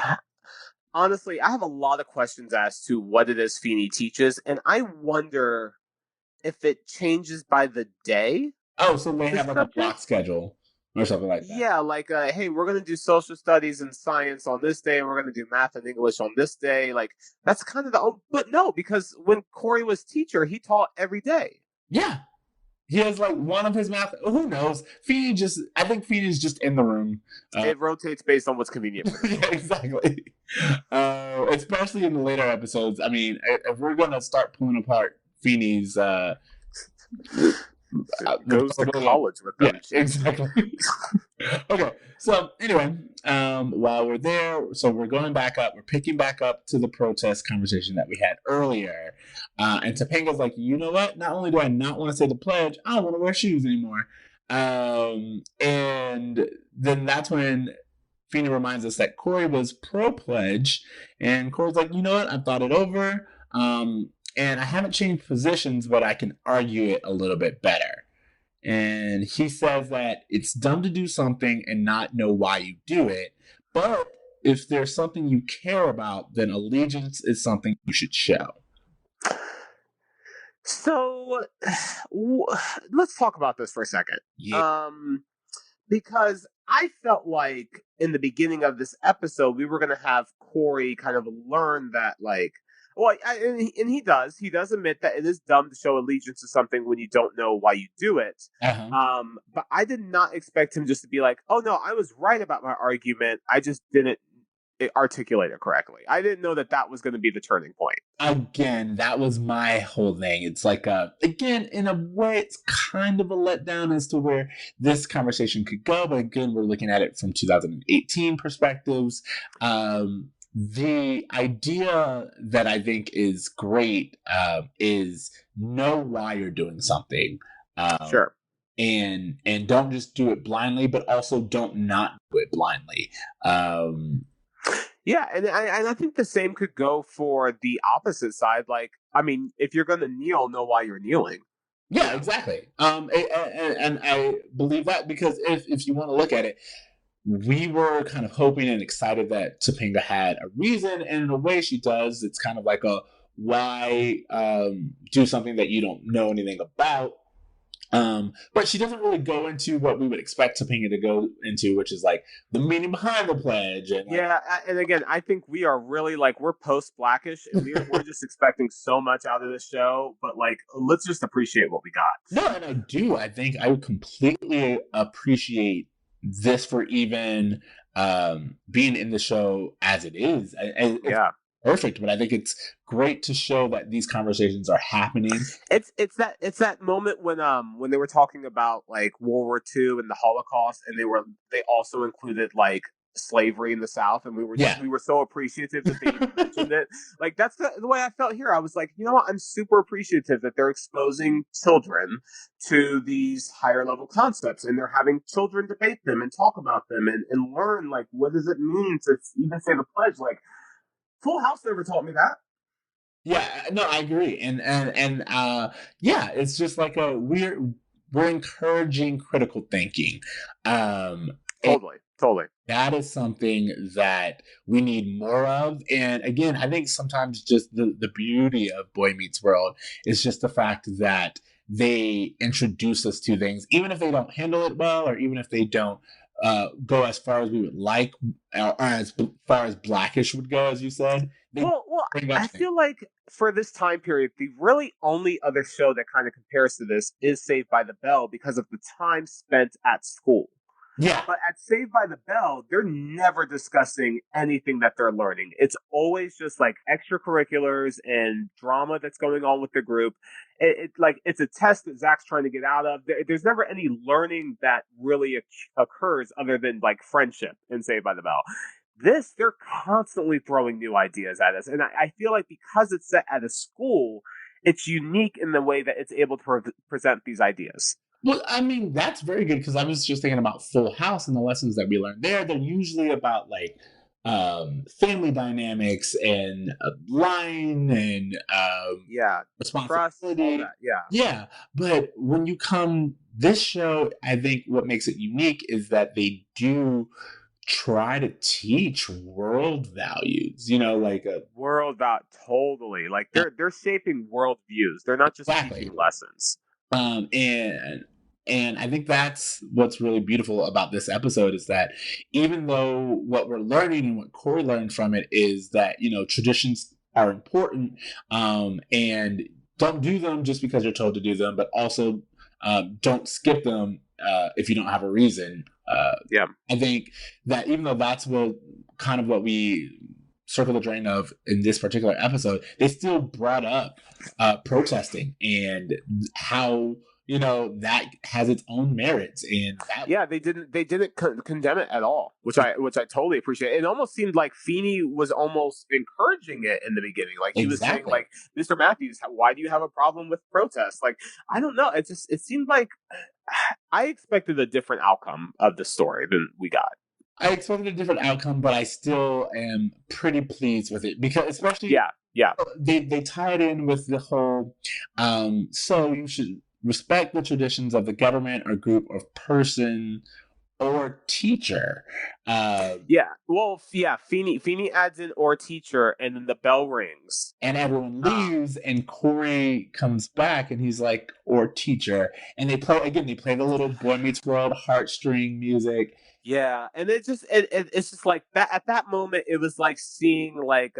honestly, I have a lot of questions as to what it is Feeney teaches, and I wonder if it changes by the day. Oh, so they The have like a block subject? schedule or something like that. Yeah, like hey, we're gonna do social studies and science on this day, and we're gonna do math and English on this day. Like that's kind of but no, because when Corey was teacher, he taught every day. Yeah. He has like one of his math. Who knows? I think Feeney's just in the room. It rotates based on what's convenient for the Yeah, story. exactly. Especially in the later episodes. I mean, if we're going to start pulling apart Feeney's Goes to college with them. Yeah, exactly. Okay, so anyway, while we're there, so we're going back up, we're picking back up to the protest conversation that we had earlier. And Topanga's like, you know what? Not only do I not want to say the pledge, I don't want to wear shoes anymore. And then that's when Fina reminds us that Corey was pro pledge, and Corey's like, you know what? I've thought it over. And I haven't changed positions, but I can argue it a little bit better. And he says that it's dumb to do something and not know why you do it. But if there's something you care about, then allegiance is something you should show. So let's talk about this for a second. Yeah. Because I felt like in the beginning of this episode, we were going to have Corey kind of learn that, like, well, and he does. He does admit that it is dumb to show allegiance to something when you don't know why you do it. Uh-huh. But I did not expect him just to be like, "Oh no, I was right about my argument. I just didn't articulate it correctly." I didn't know that that was going to be the turning point. Again, that was my whole thing. It's like, again, in a way, it's kind of a letdown as to where this conversation could go. But again, we're looking at it from 2018 perspectives. The idea that I think is great is know why you're doing something. Sure. And don't just do it blindly, but also don't not do it blindly. Yeah, and I think the same could go for the opposite side. Like, I mean, if you're going to kneel, know why you're kneeling. Yeah, exactly. And I believe that because if you want to look at it, we were kind of hoping and excited that Topanga had a reason, and in a way she does. It's kind of like a why do something that you don't know anything about. But she doesn't really go into what we would expect Topanga to go into, which is like the meaning behind the pledge. And like, yeah, and again, I think we are really like we're post Blackish, and we're just expecting so much out of this show. But like, let's just appreciate what we got. No, and I do. I think I would completely appreciate this for even being in the show as it is. Yeah, perfect, but I think it's great to show that these conversations are happening. it's that moment when they were talking about like World War II and the Holocaust, and they also included like slavery in the South, and we were so appreciative that they mentioned it. Like that's the way I felt here. I was like, you know what? I'm super appreciative that they're exposing children to these higher level concepts, and they're having children debate them and talk about them and learn like what does it mean to even say the pledge. Like Full House never taught me that. Yeah, no, I agree, and yeah, it's just like we're encouraging critical thinking. Totally. That is something that we need more of. And again, I think sometimes just the beauty of Boy Meets World is just the fact that they introduce us to things, even if they don't handle it well, or even if they don't go as far as we would like, or as far as Blackish would go, as you said. Well, I feel like for this time period, the really only other show that kind of compares to this is Saved by the Bell because of the time spent at school. Yeah. But at Saved by the Bell, they're never discussing anything that they're learning. It's always just like extracurriculars and drama that's going on with the group. It's a test that Zach's trying to get out of. There's never any learning that really occurs other than like friendship in Saved by the Bell. This, they're constantly throwing new ideas at us. And I feel like because it's set at a school, it's unique in the way that it's able to present these ideas. Well, I mean, that's very good because I was just thinking about Full House and the lessons that we learned there. They're usually about like family dynamics and line and Yeah, trust, all responsibility. that. Yeah. Yeah, but when you come this show, I think what makes it unique is that they do try to teach world values. You know, like a World about totally. Like they're shaping world views. They're not just exactly. teaching lessons. Um, and and I think that's what's really beautiful about this episode is that even though what we're learning and what Corey learned from it is that traditions are important, and don't do them just because you're told to do them, but also don't skip them if you don't have a reason. Yeah. I think that even though that's what we circle the drain of in this particular episode, they still brought up protesting and how that has its own merits and that. Yeah, they didn't condemn it at all, which I totally appreciate. It almost seemed like Feeney was almost encouraging it in the beginning, like he was saying, Exactly. like, Mr. Matthews, why do you have a problem with protests? Like, I don't know, it seemed like I expected a different outcome of the story than we got. I expected a different outcome, but I still am pretty pleased with it because, especially, Yeah, they tie it in with the whole. So you should respect the traditions of the government or group of person or teacher. yeah. Well, yeah. Feeney adds in or teacher, and then the bell rings. And everyone leaves, and Corey comes back, and he's like, or teacher. And they play the little Boy Meets World heartstring music. Yeah, and it's just like that at that moment. It was like seeing like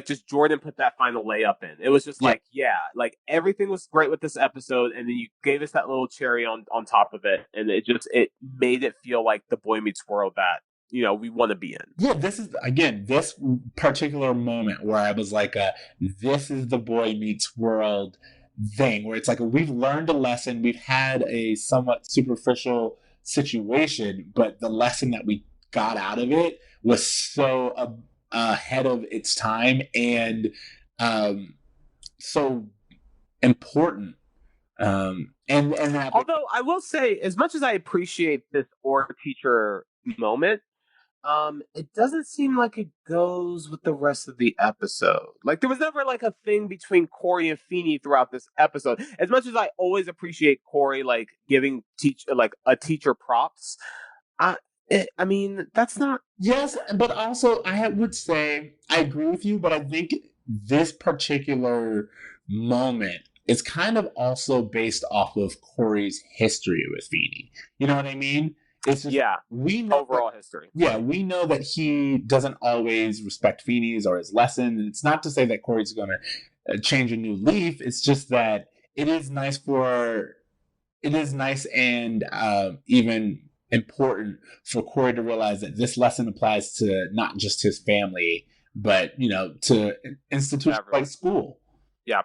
just Jordan put that final layup in. It was just Yeah. like, yeah, like everything was great with this episode, and then you gave us that little cherry on top of it, and it made it feel like the Boy Meets World that we want to be in. Yeah, this is again this particular moment where I was like, "This is the Boy Meets World thing," where it's like we've learned a lesson, we've had a somewhat superficial situation, but the lesson that we got out of it was so ahead of its time and so important. And that, Although I will say, as much as I appreciate this or teacher moment, it doesn't seem like it goes with the rest of the episode. Like there was never like a thing between Corey and Feeney throughout this episode. As much as I always appreciate Corey like giving a teacher props, I I mean that's not. yes, but also would say I agree with you, but I think this particular moment is kind of also based off of Corey's history with Feeney. You know what I mean? It's just we know overall history. Yeah, we know that he doesn't always respect Feeney's or his lesson. And it's not to say that Corey's going to change a new leaf. It's just that it is nice and even important for Corey to realize that this lesson applies to not just his family, but to institutions like school. Yeah.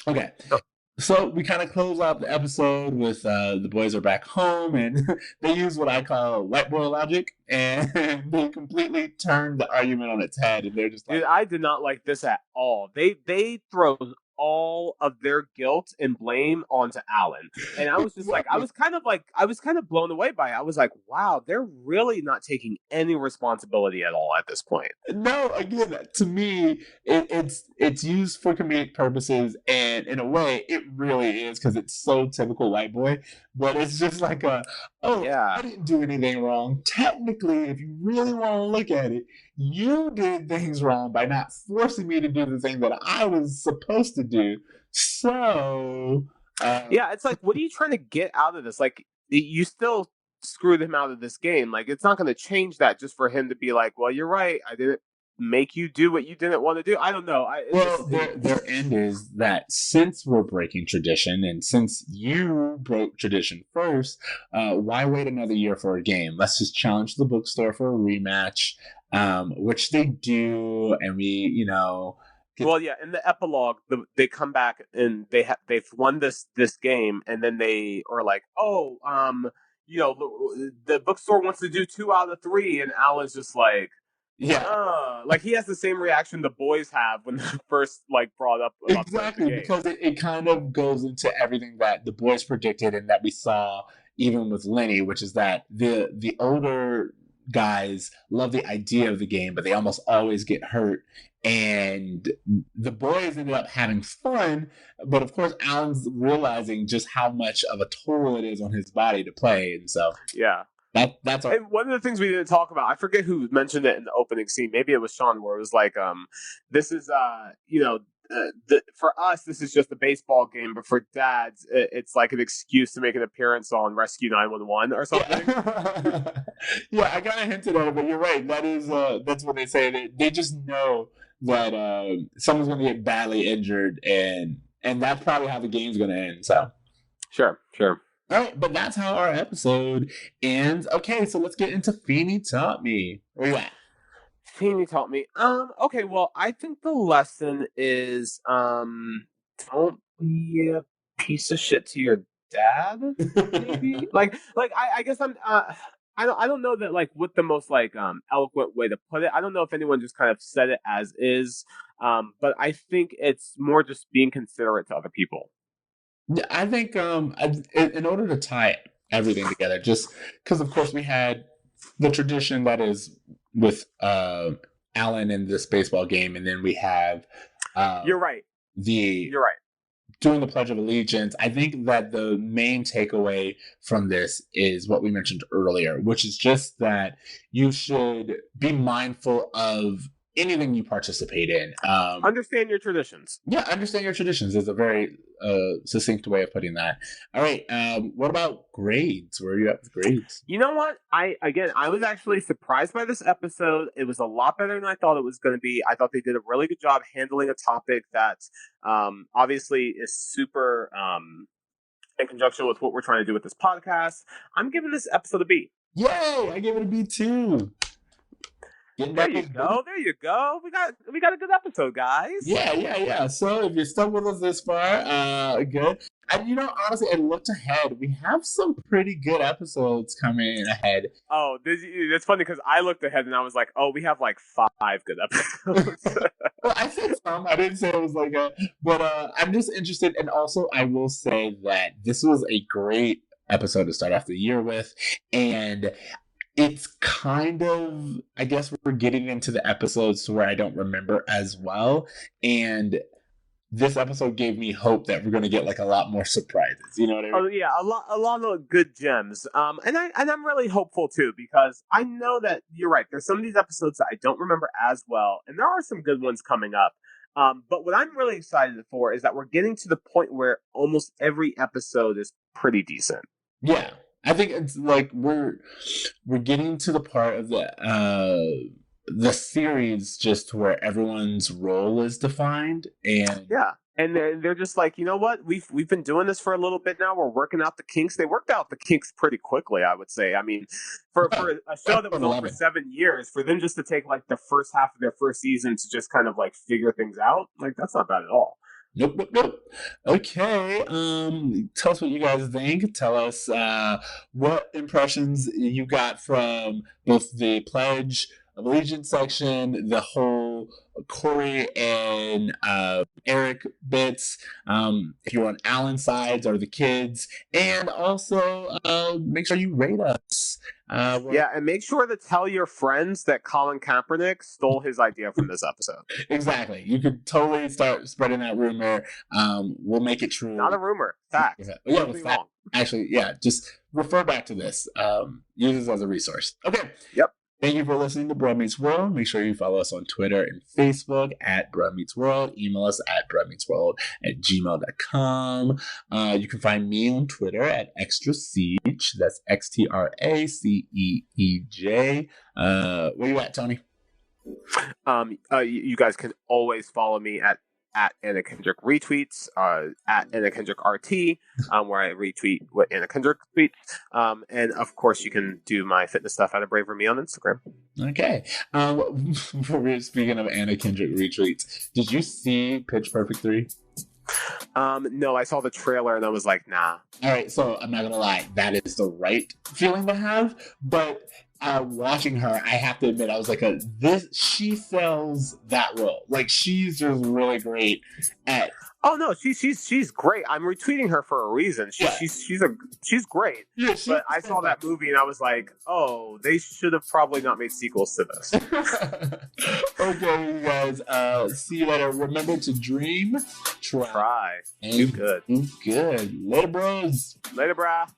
Okay. So we kind of close out the episode with the boys are back home, and they use what I call white boy logic, and they completely turn the argument on its head, and they're just like, dude, I did not like this at all. They throw all of their guilt and blame onto Alan, and I was just like, I was kind of blown away by it. I was like, wow, they're really not taking any responsibility at all at this point. No, again, to me, it's used for comedic purposes, and in a way, it really is because it's so typical white boy. But it's just like I didn't do anything wrong. Technically, if you really want to look at it, you did things wrong by not forcing me to do the thing that I was supposed to do. So, yeah, it's like, what are you trying to get out of this? Like, you still screwed him out of this game. Like, it's not going to change that just for him to be like, well, you're right. I didn't make you do what you didn't want to do. I don't know. Their end is that since we're breaking tradition and since you broke tradition first, why wait another year for a game? Let's just challenge the bookstore for a rematch, which they do, and well, yeah. In the epilogue, they come back and they've won this game, and then they are like, oh, the bookstore wants to do 2 out of 3, and Alan's just like, like he has the same reaction the boys have when they first like brought up about the game. Because it kind of goes into everything that the boys predicted and that we saw even with Lenny, which is that the older guys love the idea of the game, but they almost always get hurt. And the boys ended up having fun, but of course, Alan's realizing just how much of a toll it is on his body to play, and so that's all. And one of the things we didn't talk about, I forget who mentioned it in the opening scene. Maybe it was Sean, where it was like, this is for us, this is just a baseball game, but for dads, it's like an excuse to make an appearance on Rescue 911 or something. Yeah, I kind of hinted at it, but you're right. That's what they say. They just know that someone's going to get badly injured, and that's probably how the game's going to end. So, sure. All right, but that's how our episode ends. Okay, so let's get into Feeney Taught Me. Where you at? Feeney taught me. Okay, well, I think the lesson is don't be a piece of shit to your dad. Maybe I guess I don't know that like what the most like eloquent way to put it. I don't know if anyone just kind of said it as is. But I think it's more just being considerate to other people. I think in order to tie everything together, just because of course we had the tradition that is with Alan in this baseball game, and then we have You're right. Doing the Pledge of Allegiance. I think that the main takeaway from this is what we mentioned earlier, which is just that you should be mindful of anything you participate in. Understand your traditions. Yeah, understand your traditions is a very succinct way of putting that. All right, what about grades? Where are you at with grades? You know what? I was actually surprised by this episode. It was a lot better than I thought it was going to be. I thought they did a really good job handling a topic that obviously is super in conjunction with what we're trying to do with this podcast. I'm giving this episode a B. Yay! I gave it a B too. There you go. We got a good episode, guys. Yeah. So if you're stuck with us this far, good. And honestly, I looked ahead. We have some pretty good episodes coming ahead. Oh, it's funny because I looked ahead and I was like, oh, we have like 5 good episodes. Well, I said some. I didn't say it was like but I'm just interested. And also, I will say that this was a great episode to start off the year with, and it's kind of, I guess we're getting into the episodes to where I don't remember as well. And this episode gave me hope that we're going to get like a lot more surprises. You know what I mean? Oh yeah, a lot of good gems. And I'm really hopeful too, because I know that you're right. There's some of these episodes that I don't remember as well, and there are some good ones coming up. But what I'm really excited for is that we're getting to the point where almost every episode is pretty decent. Yeah. I think it's like we're getting to the part of the series just where everyone's role is defined, and they're just like, you know what, we've been doing this for a little bit now. We're working out the kinks. They worked out the kinks pretty quickly, I would say. I mean, for a show that was on for 7 years, for them just to take like the first half of their first season to just kind of like figure things out, like that's not bad at all. Nope. Okay. Tell us what you guys think. Tell us what impressions you got from both the Pledge of Allegiance section, the whole Corey and Eric bits. If you're on Alan's sides or the kids, and also make sure you rate us. And make sure to tell your friends that Colin Kaepernick stole his idea from this episode. Exactly. You could totally start spreading that rumor. We'll make it true. Not a rumor. Fact. Yeah, fact. Actually, just refer back to this. Use this as a resource. Okay. Yep. Thank you for listening to Bruh Meets World. Make sure you follow us on Twitter and Facebook at Bruh Meets World. Email us at bruhmeetsworld@gmail.com. You can find me on Twitter at ExtraSiege. That's XTRACEEJ. Where you at, Tony? You guys can always follow me at Anna Kendrick retweets, at Anna Kendrick RT, where I retweet what Anna Kendrick tweets. And of course, you can do my fitness stuff at A Braver Me on Instagram. Okay. Speaking of Anna Kendrick retweets, did you see Pitch Perfect 3? No, I saw the trailer and I was like, nah. All right, so I'm not gonna lie, that is the right feeling to have. But watching her, I have to admit, I was like, she sells that role. Like, she's just really great at. Oh no, she's great. I'm retweeting her for a reason. She's great. Yeah, but I saw that movie and I was like, oh, they should have probably not made sequels to this. Okay, you guys. See you later. Remember to dream, try, and do good. Later, bros. Later, brah.